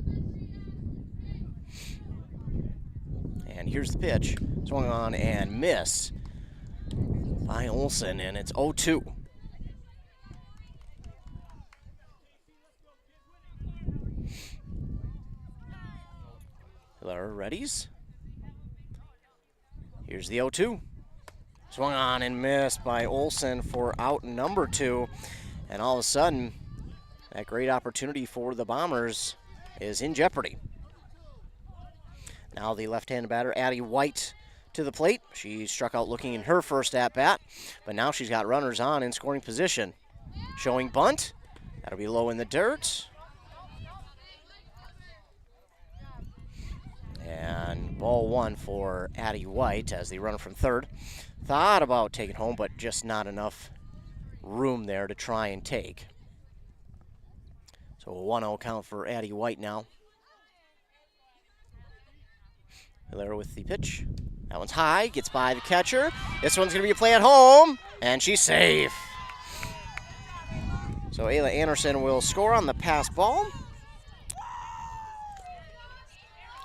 C: And here's the pitch. Swung on and miss by Olson, and it's 0-2. Hiller readies. Here's the 0-2. Swung on and missed by Olson for out number 2. And all of a sudden, that great opportunity for the Bombers is in jeopardy. Now the left-handed batter, Addie White, to the plate. She struck out looking in her first at-bat, but now she's got runners on in scoring position. Showing bunt. That'll be low in the dirt. And ball 1 for Addie White as the runner from third. Thought about taking home, but just not enough room there to try and take. So a 1-0 count for Addie White now. Hiller with the pitch. That one's high, gets by the catcher. This one's going to be a play at home, and she's safe. So Ayla Anderson will score on the pass ball.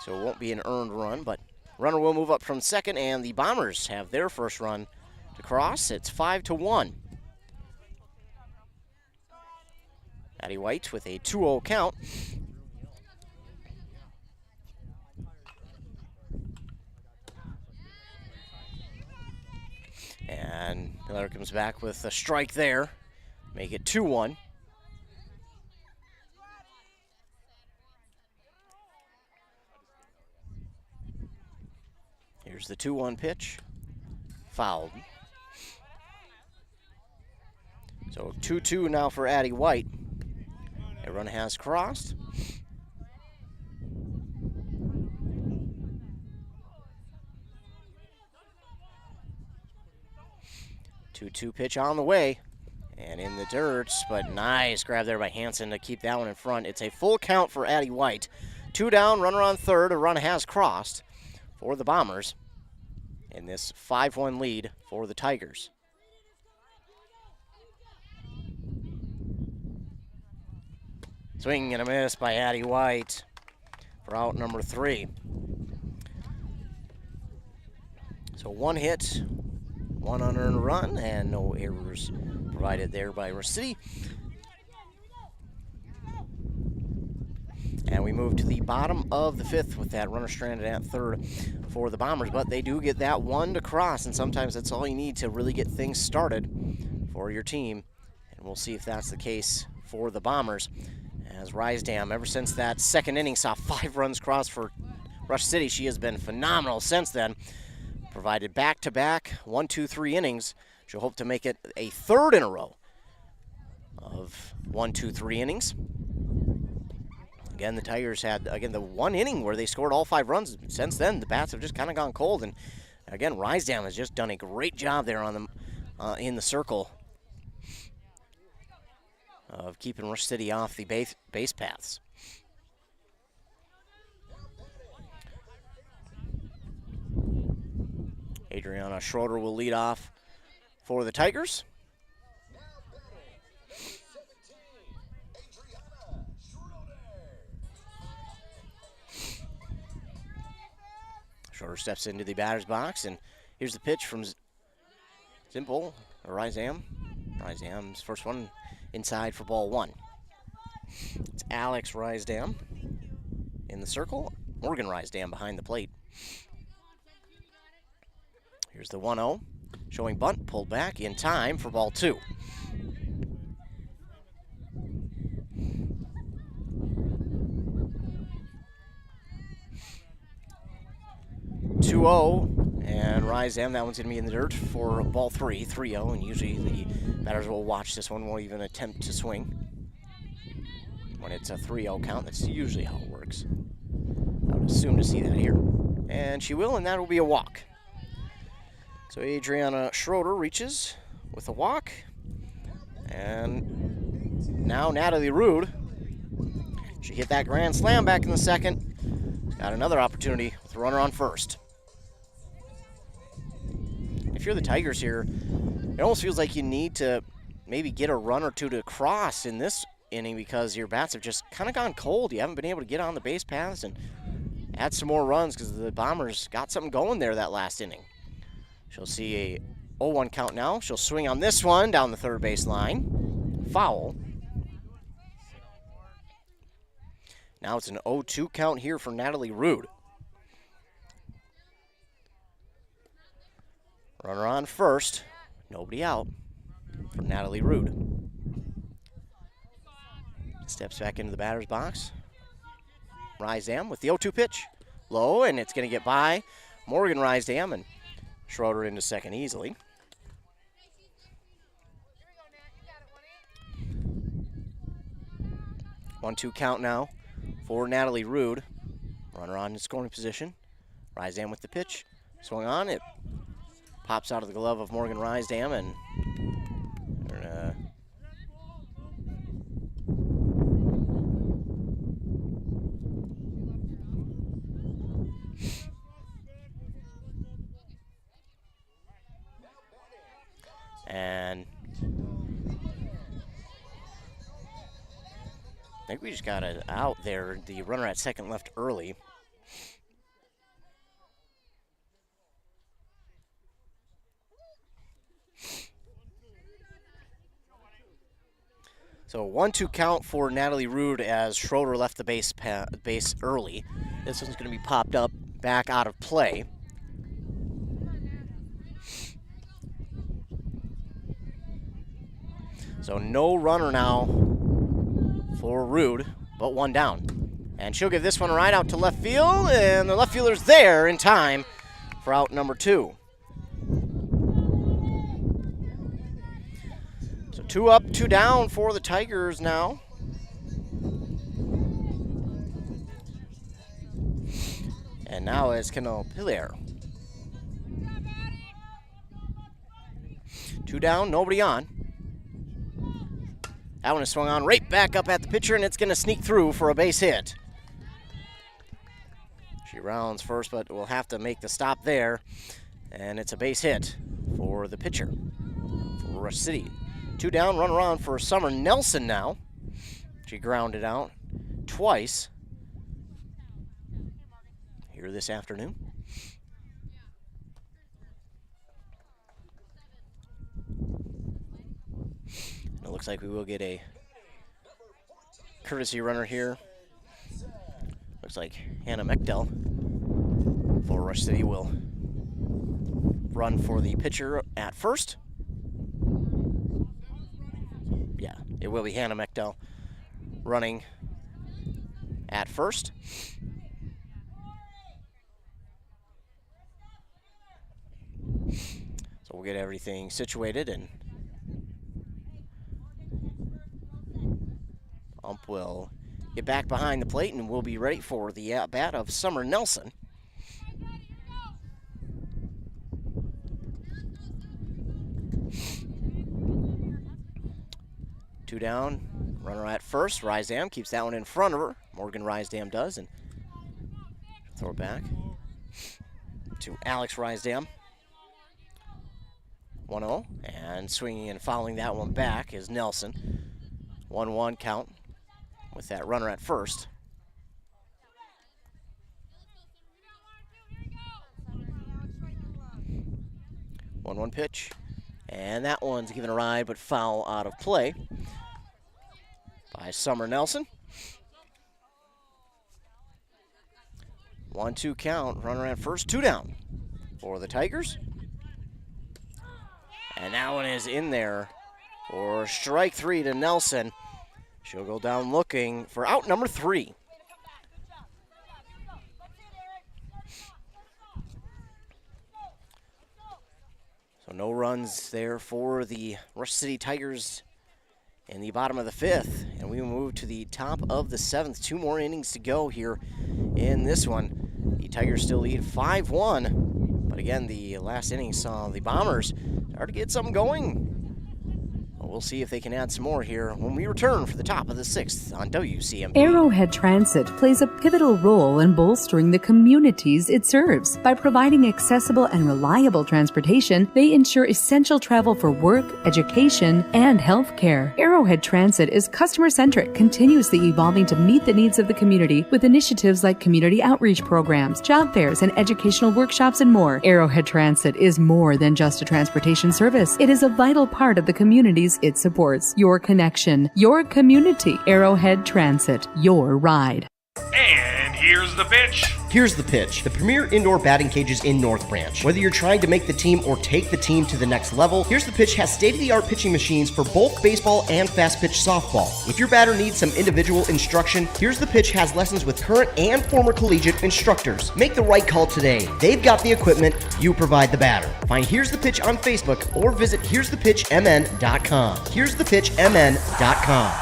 C: So it won't be an earned run, but runner will move up from second, and the Bombers have their first run to cross. It's 5-1. Addie White with a 2-0 count. And Miller comes back with a strike there. Make it 2-1. Here's the 2-1 pitch. Fouled. So 2-2 now for Addie White. A run has crossed. Two pitch on the way. And in the dirt, but nice grab there by Hansen to keep that one in front. It's a full count for Addie White. 2 down, runner on third. A run has crossed for the Bombers in this 5-1 lead for the Tigers. Swing and a miss by Addie White for out number 3. So 1 hit, 1 unearned run, and no errors provided there by Rush City. And we move to the bottom of the 5th with that runner stranded at third for the Bombers, but they do get that 1 to cross, and sometimes that's all you need to really get things started for your team. And we'll see if that's the case for the Bombers. As Rysdam, ever since that second inning, saw 5 runs crossed for Rush City, she has been phenomenal since then. Provided back-to-back 1, 2, 3 innings. She'll hope to make it a 3rd in a row of 1, 2, 3 innings. Again, the Tigers had, the 1 inning where they scored all 5 runs. Since then, the bats have just kind of gone cold. And again, Rysdam has just done a great job there on them in the circle of keeping Rush City off the base paths. Adriana Schroeder will lead off for the Tigers. Schroeder steps into the batter's box, and here's the pitch from Simple, or Rysdam. Rysdam's first one inside for ball 1. It's Alex Rysdam in the circle. Morgan Rysdam behind the plate. Here's the 1-0. Showing bunt, pulled back in time for ball 2. 2-0, and Rysdam, that one's going to be in the dirt for ball 3, 3-0, and usually the batters will watch this one, won't even attempt to swing. When it's a 3-0 count, that's usually how it works. I would assume to see that here. And she will, and that will be a walk. So Adriana Schroeder reaches with a walk, and now Natalie Rude. She hit that grand slam back in the second. Got another opportunity with a runner on first. If you're the Tigers here, it almost feels like you need to maybe get a run or two to cross in this inning because your bats have just kind of gone cold. You haven't been able to get on the base paths and add some more runs because the Bombers got something going there that last inning. She'll see a 0-1 count now. She'll swing on this one down the third base line. Foul. Now it's an 0-2 count here for Natalie Rude. Runner on first. Nobody out for Natalie Rude. Steps back into the batter's box. Rysdam with the 0-2 pitch. Low, and it's going to get by Morgan Rysdam, and Schroeder into second easily. One-two count now for Natalie Rude. Runner on in scoring position. Rysdam with the pitch. Swung on, it pops out of the glove of Morgan Rysdam, and I think we just got it out there. The runner at second left early. So 1-2 count for Natalie Rude as Schroeder left the base early. This one's going to be popped up back out of play. So no runner now for Rude, but one down. And she'll give this one a ride out to left field, and the left fielder's there in time for out number 2. So 2 up, 2 down for the Tigers now. And now it's Canal Pilar. 2 down, nobody on. That one is swung on right back up at the pitcher, and it's going to sneak through for a base hit. She rounds first, but will have to make the stop there. And it's a base hit for the pitcher for Rush City. 2 down, runner on for Summer Nelson now. She grounded out twice here this afternoon. It looks like we will get a courtesy runner here. Looks like Hannah Mechdel for Rush City will run for the pitcher at first. Yeah, it will be Hannah Mechdel running at first. So we'll get everything situated, and ump will get back behind the plate, and we'll be ready for the at-bat of Summer Nelson. Two down, runner at first. Rysdam keeps that one in front of her. Morgan Rysdam does, and throw it back to Alex Rysdam. 1-0, and swinging and fouling that one back is Nelson. 1-1 count with that runner at first. One pitch. And that one's given a ride, but foul out of play by Summer Nelson. 1-2 count, runner at first, 2 down for the Tigers. And that one is in there for strike 3 to Nelson. She'll go down looking for out number 3. So no runs there for the Rush City Tigers in the bottom of the 5th. And we move to the top of the 7th. 2 more innings to go here in this one. The Tigers still lead 5-1. But again, the last inning saw the Bombers start to get something going. We'll see if they can add some more here when we return for the top of the 6th on WCMP.
A: Arrowhead Transit plays a pivotal role in bolstering the communities it serves. By providing accessible and reliable transportation, they ensure essential travel for work, education, and healthcare. Arrowhead Transit is customer-centric, continuously evolving to meet the needs of the community with initiatives like community outreach programs, job fairs, and educational workshops and more. Arrowhead Transit is more than just a transportation service. It is a vital part of the communities it supports. Your connection, your community. Arrowhead Transit, your ride.
E: And here's the pitch.
F: Here's the pitch. The premier indoor batting cages in North Branch. Whether you're trying to make the team or take the team to the next level, Here's the Pitch has state-of-the-art pitching machines for both baseball and fast-pitch softball. If your batter needs some individual instruction, Here's the Pitch has lessons with current and former collegiate instructors. Make the right call today. They've got the equipment, you provide the batter. Find Here's the Pitch on Facebook or visit here'sthepitchmn.com. here'sthepitchmn.com.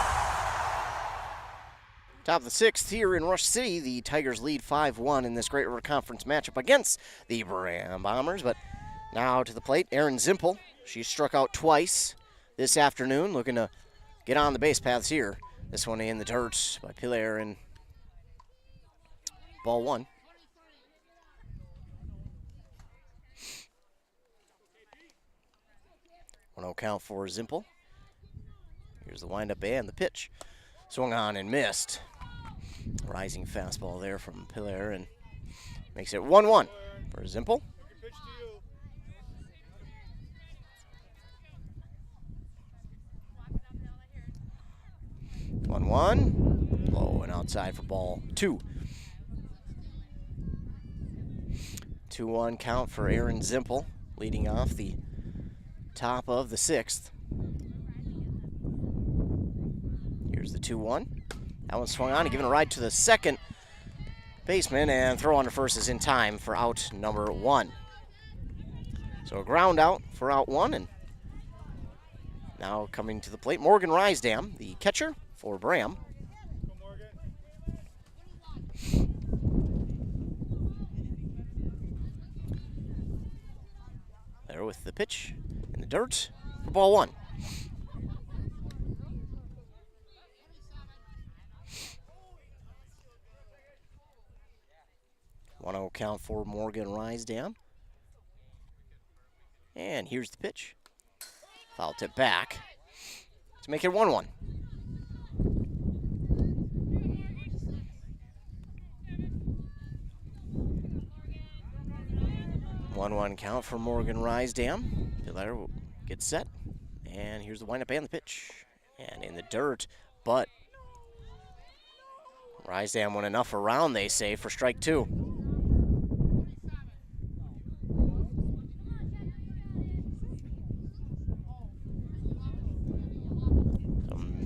C: Top of the 6th here in Rush City. The Tigers lead 5-1 in this Great River Conference matchup against the Braham Bombers. But now to the plate, Erin Zimpel. She struck out twice this afternoon, looking to get on the base paths here. This one in the dirt by Pilar, and ball 1. One-0 count for Zimpel. Here's the windup and the pitch. Swung on and missed. Rising fastball there from Pilar, and makes it 1-1 for Zimpel. Low and outside for ball 2. 2-1 count for Erin Zimpel, leading off the top of the 6th. Here's the 2-1. That one swung on and given a ride to the second baseman, and throw on to first is in time for out number 1. So a ground out for out 1, and now coming to the plate, Morgan Rysdam, the catcher for Braham. There with the pitch in the dirt for ball 1. One-0 count for Morgan Rysdam. And here's the pitch. Foul tip back to make it 1-1. 1-1 count for Morgan Rysdam. Pilar will get set. And here's the windup and the pitch. And in the dirt, but Rysdam went enough around, they say, for strike 2.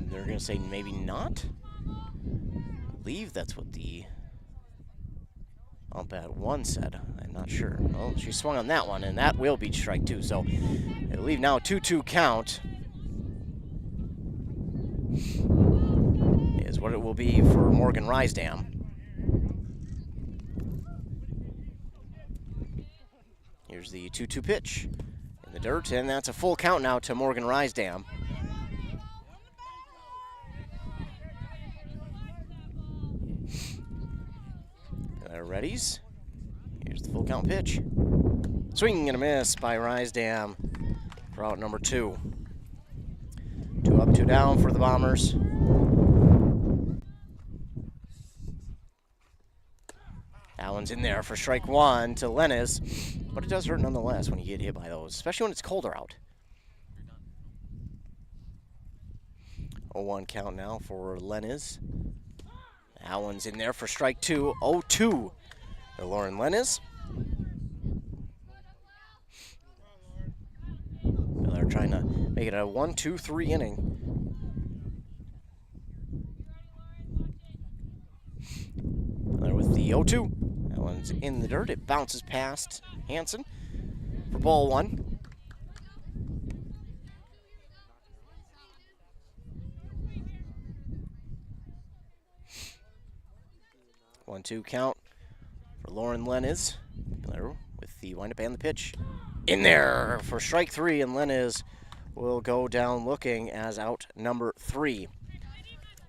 C: They're going to say maybe not. I believe that's what the ump at 1 said. I'm not sure. Oh, she swung on that one, and that will be strike 2. So I believe now 2-2 count is what it will be for Morgan Rysdam. Here's the 2-2 pitch in the dirt, and that's a full count now to Morgan Rysdam. Readies. Here's the full count pitch. Swing and a miss by Rysdam for out number 2. 2 up, 2 down for the Bombers. That one's in there for strike 1 to Lennes, but it does hurt nonetheless when you get hit by those, especially when it's colder out. 0-1 count now for Leniz. That one's in there for strike 2. 0-2 to Lauren Leniz. They're trying to make it a 1-2-3 inning. Miller with the 0-2. That one's in the dirt. It bounces past Hansen for ball 1. 1-2 count for Lauren Leniz. Miller with the windup and the pitch. In there for strike 3, and Leniz will go down looking as out number 3.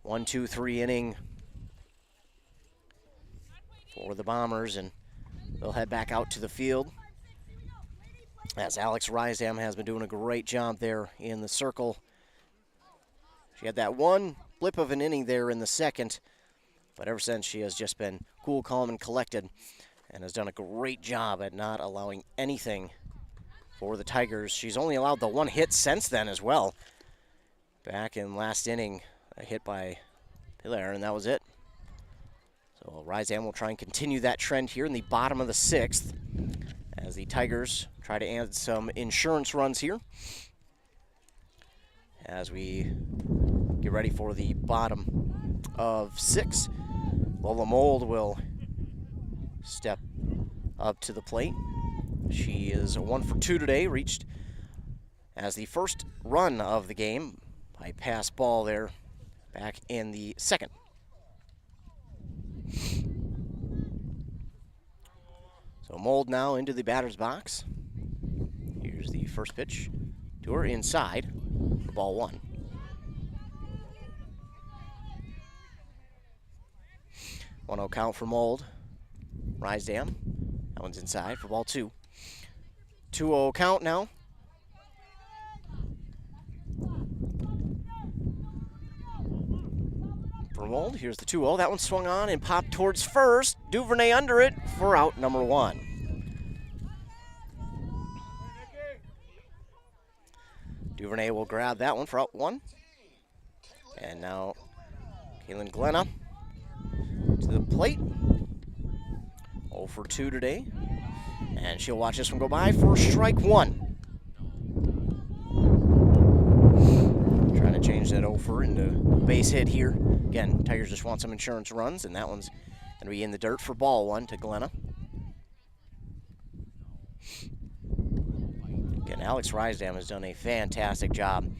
C: 1-2-3 inning for the Bombers, and they'll head back out to the field as Alex Rysdam has been doing a great job there in the circle. She had that one blip of an inning there in the second, but ever since she has just been cool, calm, and collected and has done a great job at not allowing anything for the Tigers. She's only allowed the one hit since then as well. Back in last inning, a hit by Hilaire, and that was it. So Rysdam will try and continue that trend here in the bottom of the 6th as the Tigers try to add some insurance runs here as we get ready for the bottom of 6. Lola Mold will step up to the plate. She is a 1 for 2 today, reached as the first run of the game by pass ball there back in the 2nd. So Mold now into the batter's box. Here's the first pitch to her inside for ball 1. 1-0 count for Mold. Rysdam. That one's inside for ball 2. 2-0 count now. For Mold, here's the 2-0. That one swung on and popped towards first. Duvernay under it for out number 1. Duvernay will grab that one for out 1. And now Kaylin Glenna to the plate. 0 for 2 today. And she'll watch this one go by for strike 1. Trying to change that 0 for into a base hit here. Again, Tigers just want some insurance runs, and that one's going to be in the dirt for ball 1 to Glenna. Again, Alex Rysdam has done a fantastic job.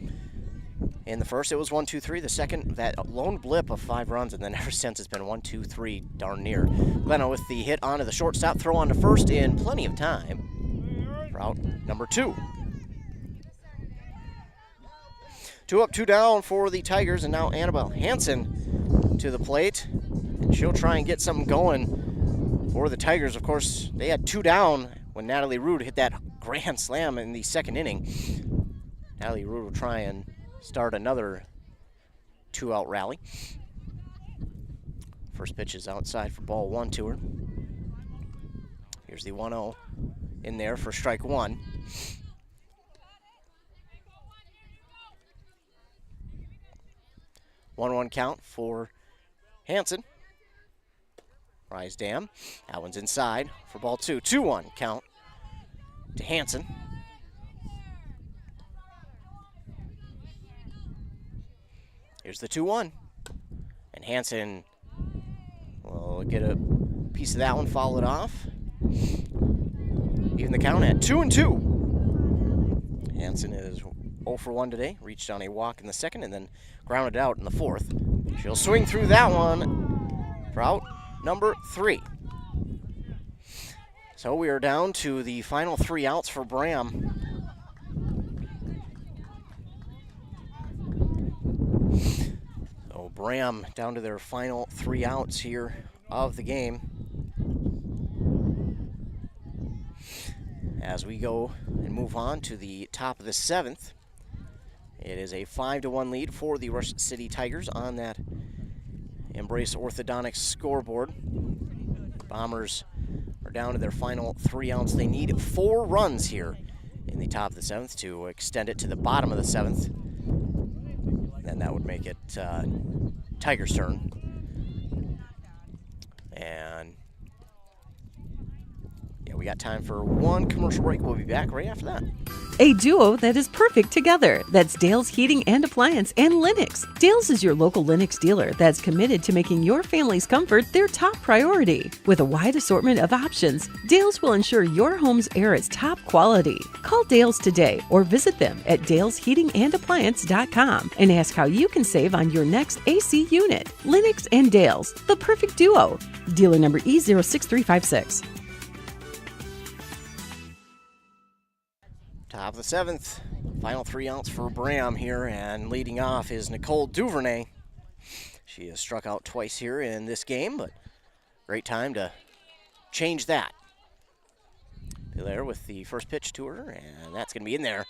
C: In the first, it was 1-2-3. The second, that lone blip of 5 runs, and then ever since it's been 1-2-3 darn near. Glenna with the hit onto the shortstop, throw on to first in plenty of time for out number 2. 2 up, 2 down for the Tigers, and now Annabelle Hansen to the plate. And she'll try and get something going for the Tigers. Of course, they had 2 down when Natalie Rude hit that grand slam in the 2nd inning. Natalie Rude will try and start another 2-out rally. First pitch is outside for ball 1 to her. Here's the 1-0 in there for strike 1. One count for Hansen. Rysdam. That one's inside for ball 2. 2-1 count to Hansen. Here's the 2-1. And Hansen will get a piece of that one, follow it off. Even the count at 2-2. Hansen is 0 for 1 today. Reached on a walk in the 2nd and then grounded out in the 4th. She'll swing through that one for out number 3. So we are down to the final 3 outs for Braham. So Braham down to their final 3 outs here of the game. As we go and move on to the top of the 7th. It is a 5-1 lead for the Rush City Tigers on that Embrace Orthodontics scoreboard. Bombers are down to their final 3 outs. They need 4 runs here in the top of the 7th to extend it to the bottom of the 7th. Then And that would make it Tiger's turn. And yeah, we got time for one commercial break. We'll be back right after that.
I: A duo that is perfect together. That's Dale's Heating and Appliance and Lennox. Dale's is your local Lennox dealer that's committed to making your family's comfort their top priority. With a wide assortment of options, Dale's will ensure your home's air is top quality. Call Dale's today or visit them at dalesheatingandappliance.com and ask how you can save on your next AC unit. Lennox and Dale's, the perfect duo. Dealer number E06356.
C: Top of the 7th, final 3 outs for Braham here, and leading off is Nicole Duvernay. She has struck out twice here in this game, but great time to change that. There with the first pitch to her, and that's going to be in there.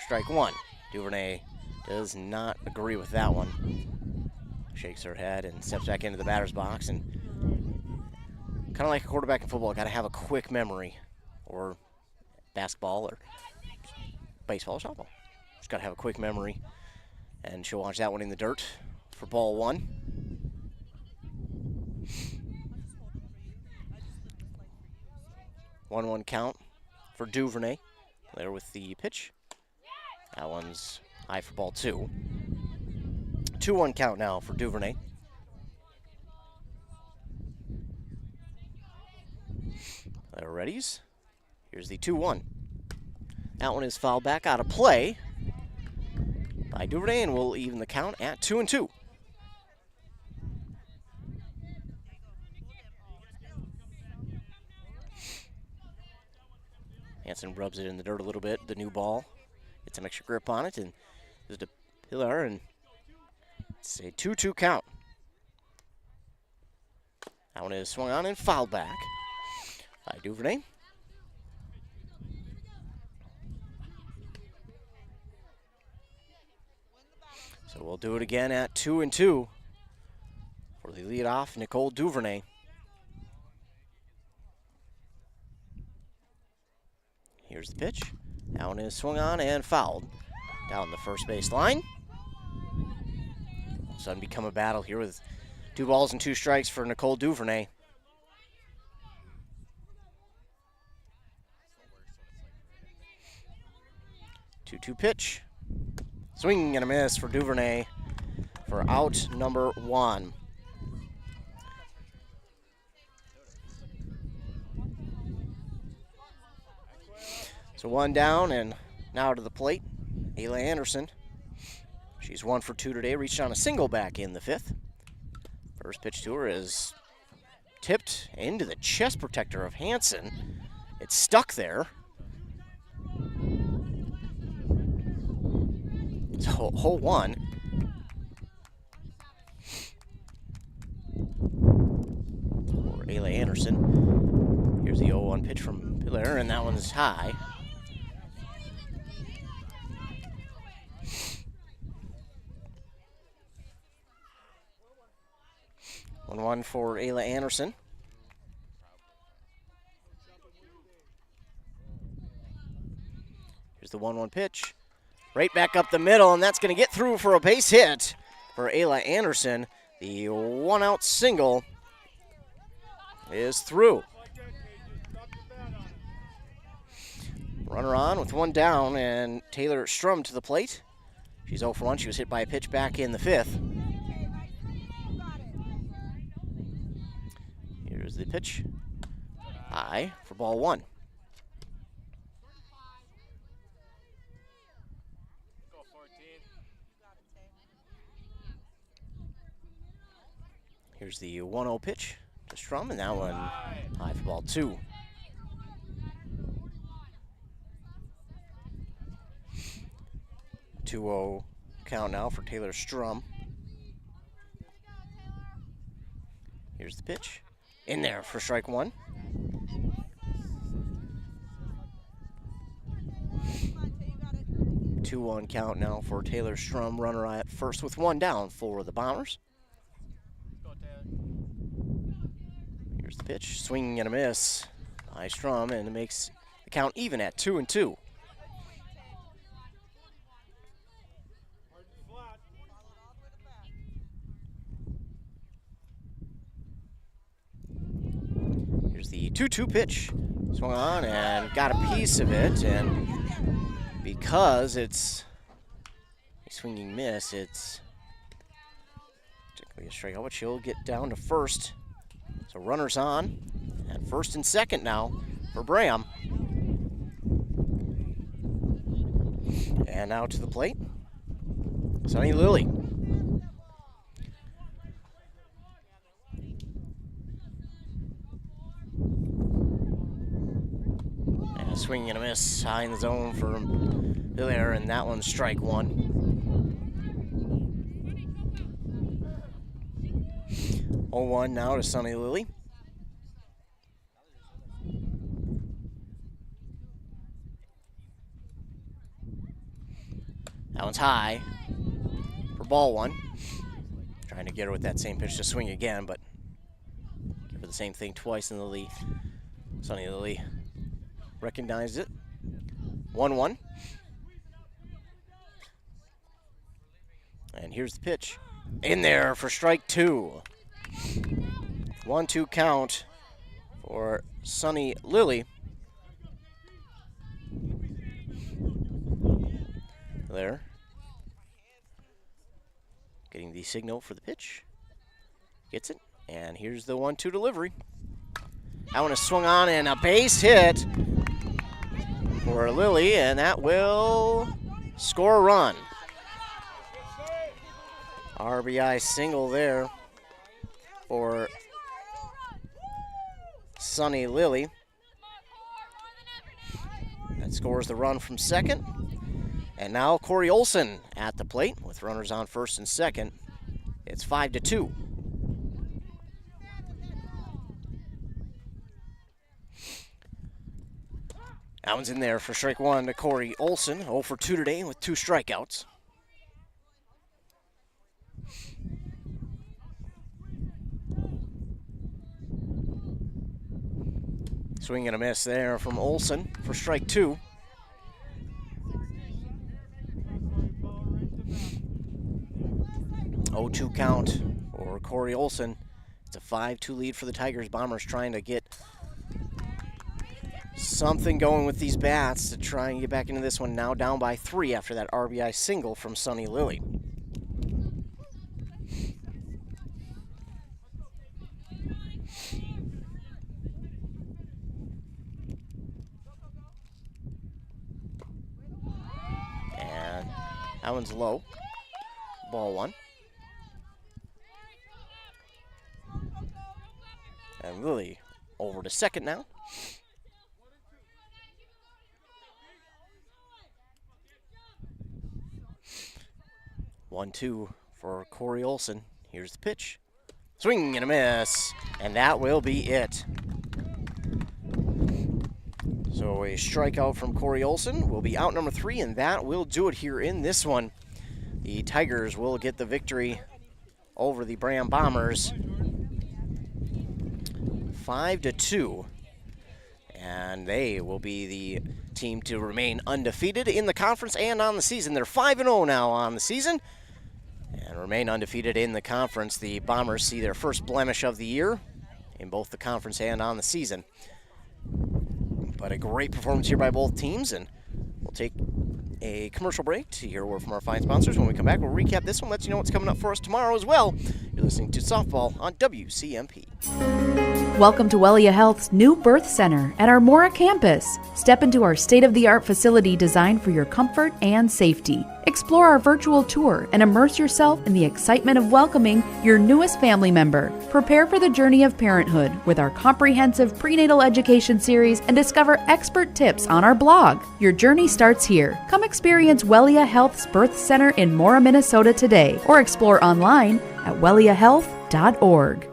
C: Strike 1. Duvernay does not agree with that one. Shakes her head and steps back into the batter's box, and kind of like a quarterback in football, got to have a quick memory, or basketball, or baseball or softball. Just got to have a quick memory. And she'll launch that one in the dirt for ball 1. One count for Duvernay. There with the pitch. That one's high for ball 2. 2-1 count now for Duvernay. They're readies. Here's the 2-1. That one is fouled back out of play by Duvernay, and we'll even the count at 2-2. Hanson rubs it in the dirt a little bit, the new ball. Gets some extra grip on it, and there's the pillar, and it's a 2-2 count. That one is swung on and fouled back by Duvernay. So we'll do it again at 2-2 for the leadoff, Nicole Duvernay. Here's the pitch. That one is swung on and fouled down the first base line. All of a sudden become a battle here with 2 balls and 2 strikes for Nicole Duvernay. Two pitch. Swing and a miss for Duvernay for out number 1. So 1 down, and now to the plate, Ayla Anderson. She's 1 for 2 today, reached on a single back in the 5th. First pitch to her is tipped into the chest protector of Hanson. It's stuck there. So hole 1. For Ayla Anderson. Here's the 0-1 pitch from Pilar, and that one's high. One for Ayla Anderson. Here's the 1-1 pitch. Right back up the middle, and that's going to get through for a base hit for Ayla Anderson. The 1-out single is through. Runner on with 1 down, and Taylor Strum to the plate. She's 0 for 1. She was hit by a pitch back in the 5th. Here's the pitch. High for ball 1. Here's the 1-0 pitch to Strum, and that one high for ball 2. Two-0 count now for Taylor Strum. Here's the pitch. In there for strike 1. Two-1 count now for Taylor Strum. Runner at first with 1 down for the Bombers. Here's the pitch. Swing and a miss by Strum, and it makes the count even at 2-2. the 2-2 pitch. Swung on and got a piece of it, and because it's a swinging miss, it's technically a strikeout, but she'll get down to first. So runners on at first and second now for Braham. And now to the plate, Sunny Lily. And a swing and a miss high in the zone for there, and that one's strike one. 0-1 now to Sunny Lily. That one's high for ball one. Trying to get her with that same pitch to swing again, but give her the same thing twice in the lead. Sunny Lily recognized it. 1-1. And here's the pitch. In there for strike two. 1-2 count for Sunny Lily. There. Getting the signal for the pitch. Gets it. And here's the 1-2 delivery. That one is swung on and a base hit for Lily, and that will score a run. RBI single there for Sunny Lily. That scores the run from second. And now Corey Olson at the plate with runners on first and second. It's 5-2. That one's in there for strike one to Corey Olson. 0 for 2 today with 2 strikeouts. Swing and a miss there from Olson for strike two. Oh, 2 count for Corey Olson. It's a 5-2 lead for the Tigers. Bombers trying to get something going with these bats to try and get back into this one. Now down by 3 after that RBI single from Sunny Lily. And that one's low. Ball one. And Lily over to second now. One, two for Corey Olson. Here's the pitch. Swing and a miss. And that will be it. So a strikeout from Corey Olson will be out number 3, and that will do it here in this one. The Tigers will get the victory over the Braham Bombers. 5-2, and they will be the team to remain undefeated in the conference and on the season. They're 5-0 now on the season and remain undefeated in the conference. The Bombers see their first blemish of the year in both the conference and on the season. But a great performance here by both teams, and we'll take a commercial break to hear a word from our fine sponsors. When we come back, we'll recap this one, let you know what's coming up for us tomorrow as well. You're listening to Softball on WCMP.
A: Welcome to Wellia Health's new birth center at our Mora campus. Step into our state-of-the-art facility designed for your comfort and safety. Explore our virtual tour and immerse yourself in the excitement of welcoming your newest family member. Prepare for the journey of parenthood with our comprehensive prenatal education series and discover expert tips on our blog. Your journey starts here. Come experience Wellia Health's birth center in Mora, Minnesota today, or explore online at welliahealth.org.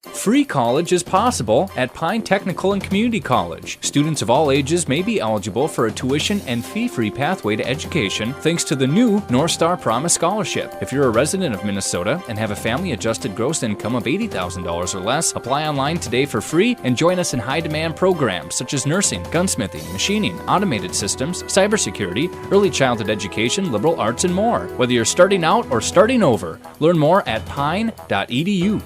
B: Free college is possible at Pine Technical and Community College. Students of all ages may be eligible for a tuition and fee-free pathway to education thanks to the new North Star Promise Scholarship. If you're a resident of Minnesota and have a family-adjusted gross income of $80,000 or less, apply online today for free and join us in high-demand programs such as nursing, gunsmithing, machining, automated systems, cybersecurity, early childhood education, liberal arts, and more. Whether you're starting out or starting over, learn more at pine.edu.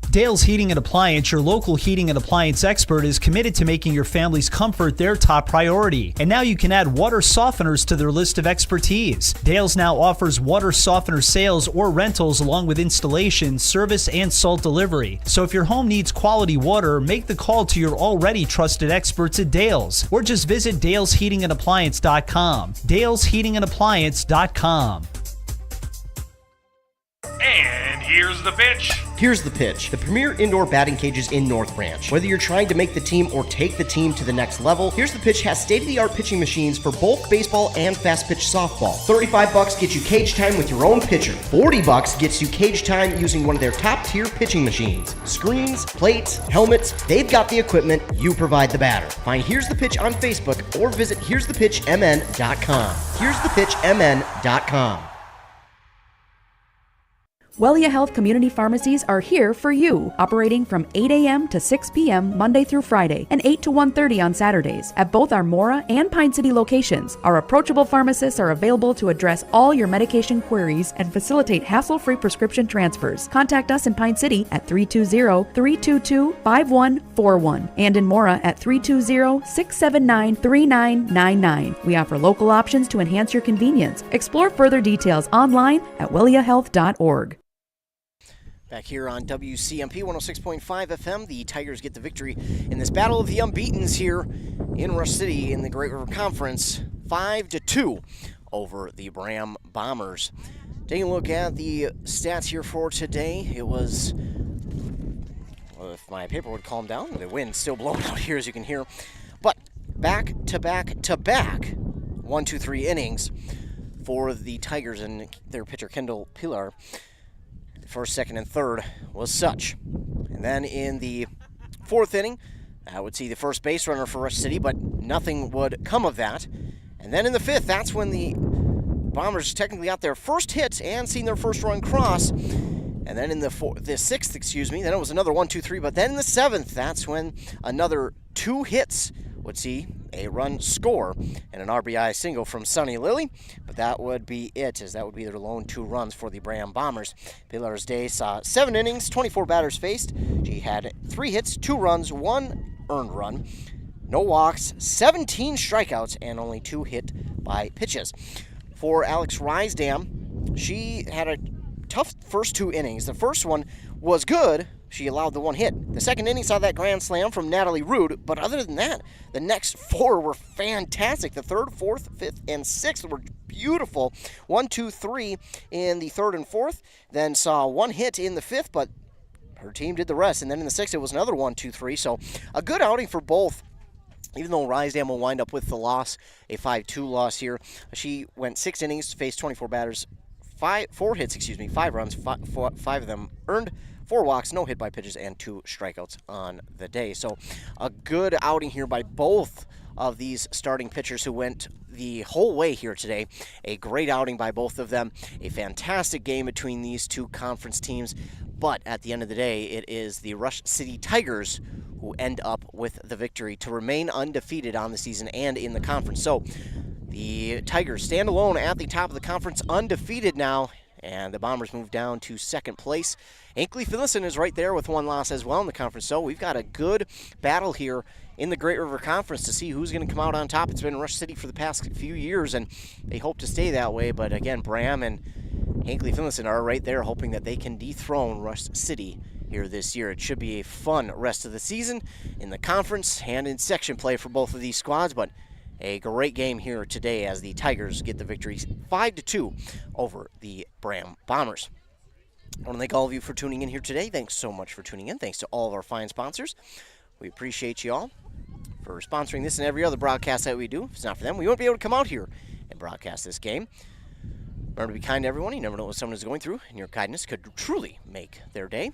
D: Dale's Heating and Appliance, your local heating and appliance expert, is committed to making your family's comfort their top priority. And now you can add water softeners to their list of expertise. Dale's now offers water softener sales or rentals along with installation, service, and salt delivery. So if your home needs quality water, make the call to your already trusted experts at Dale's, or just visit dalesheatingandappliance.com. dalesheatingandappliance.com.
E: And here's the pitch.
F: Here's the pitch. The premier indoor batting cages in North Branch. Whether you're trying to make the team or take the team to the next level, Here's the Pitch has state-of-the-art pitching machines for bulk baseball and fast-pitch softball. $35 gets you cage time with your own pitcher. $40 gets you cage time using one of their top-tier pitching machines. Screens, plates, helmets, they've got the equipment, you provide the batter. Find Here's the Pitch on Facebook or visit here'sthepitchmn.com. here'sthepitchmn.com.
A: Wellia Health Community Pharmacies are here for you, operating from 8 a.m. to 6 p.m. Monday through Friday and 8 to 1:30 on Saturdays at both our Mora and Pine City locations. Our approachable pharmacists are available to address all your medication queries and facilitate hassle-free prescription transfers. Contact us in Pine City at 320-322-5141 and in Mora at 320-679-3999. We offer local options to enhance your convenience. Explore further details online at welliahealth.org.
C: Back here on WCMP 106.5 FM, the Tigers get the victory in this battle of the unbeatens here in Rush City in the Great River Conference, 5-2 over the Braham Bombers. Taking a look at the stats here for today, it was, well, if my paper would calm down, the wind's still blowing out here as you can hear, but back-to-back-to-back 1-2-3 innings for the Tigers and their pitcher Kendall Pilar. First, second, and third was such. And then in the fourth inning, I would see the first base runner for Rush City, but nothing would come of that. And then in the fifth, that's when the Bombers technically got their first hit and seen their first run cross. And then in the sixth, then it was another 1-2-3. But then in the seventh, that's when another two hits would see a run score and an RBI single from Sonny Lilly. But that would be it, as that would be their lone two runs for the Braham Bombers. Pilar's day saw 7 innings, 24 batters faced. She had 3 hits, 2 runs, 1 earned run, no walks, 17 strikeouts, and only 2 hit by pitches. For Alex Rysdam, she had a tough first 2 innings. The first one was good. She allowed the 1 hit. The second inning saw that grand slam from Natalie Rude, but other than that, the next 4 were fantastic. The third, fourth, fifth, and sixth were beautiful. 1, 2, 3 in the third and fourth, then saw 1 hit in the fifth, but her team did the rest. And then in the sixth, it was another 1, 2, 3. So a good outing for both. Even though Rysdam will wind up with the loss, a 5-2 loss here, she went 6 innings, faced 24 batters, 4 hits, 5 runs, 5 of them earned, 4 walks, no hit by pitches, and 2 strikeouts on the day. So a good outing here by both of these starting pitchers who went the whole way here today. A great outing by both of them. A fantastic game between these two conference teams. But at the end of the day, it is the Rush City Tigers who end up with the victory to remain undefeated on the season and in the conference. So the Tigers stand alone at the top of the conference, undefeated now, and the Bombers move down to second place. Hinckley-Finlayson is right there with 1 loss as well in the conference. So we've got a good battle here in the Great River Conference to see who's going to come out on top. It's been Rush City for the past few years, and they hope to stay that way. But again, Braham and Hinckley-Finlayson are right there hoping that they can dethrone Rush City here this year. It should be a fun rest of the season in the conference and in section play for both of these squads, but a great game here today as the Tigers get the victory 5-2 over the Braham Bombers. I want to thank all of you for tuning in here today. Thanks so much for tuning in. Thanks to all of our fine sponsors. We appreciate you all for sponsoring this and every other broadcast that we do. If it's not for them, we won't be able to come out here and broadcast this game. Remember to be kind to everyone. You never know what someone is going through, and your kindness could truly make their day.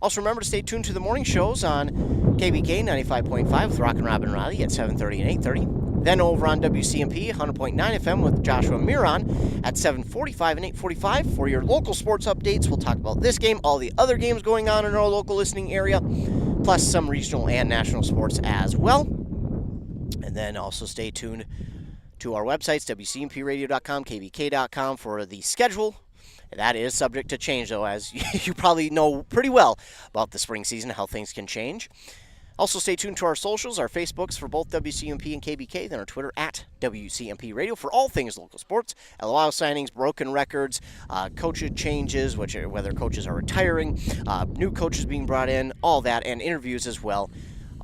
C: Also, remember to stay tuned to the morning shows on KBK 95.5 with Rock and Robin Riley at 7:30 and 8:30. Then over on WCMP 100.9 FM with Joshua Miron at 7:45 and 8:45 for your local sports updates. We'll talk about this game, all the other games going on in our local listening area, plus some regional and national sports as well. And then also stay tuned to our websites, WCMPradio.com, KBK.com, for the schedule That is subject to change, though, as you probably know pretty well about the spring season, how things can change. Also, stay tuned to our socials, our Facebooks for both WCMP and KBK, then our Twitter at WCMP Radio for all things local sports, LOI signings, broken records, coach changes, whether coaches are retiring, new coaches being brought in, all that, and interviews as well,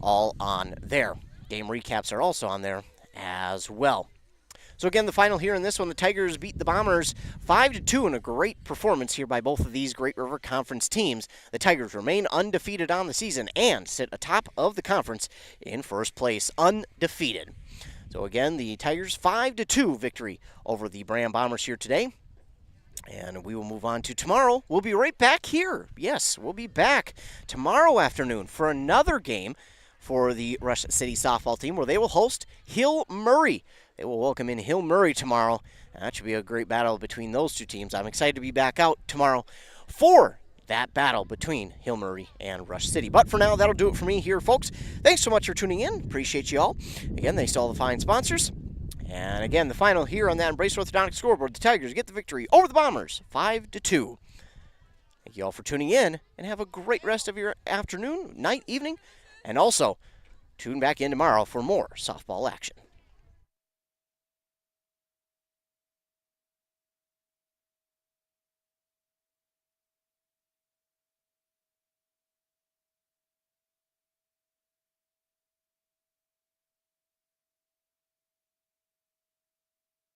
C: all on there. Game recaps are also on there as well. So again, the final here in this one, the Tigers beat the Bombers 5-2 in a great performance here by both of these Great River Conference teams. The Tigers remain undefeated on the season and sit atop of the conference in first place, undefeated. So again, the Tigers 5-2 victory over the Braham Bombers here today. And we will move on to tomorrow. We'll be right back here. Yes, we'll be back tomorrow afternoon for another game for the Rush City softball team where they will host Hill Murray. They will welcome in Hill Murray tomorrow. That should be a great battle between those two teams. I'm excited to be back out tomorrow for that battle between Hill Murray and Rush City. But for now, that'll do it for me here, folks. Thanks so much for tuning in. Appreciate you all. Again, thanks to all the fine sponsors. And again, the final here on that Embrace Orthodontic scoreboard, the Tigers get the victory over the Bombers, 5-2. Thank you all for tuning in, and have a great rest of your afternoon, night, evening, and also tune back in tomorrow for more softball action.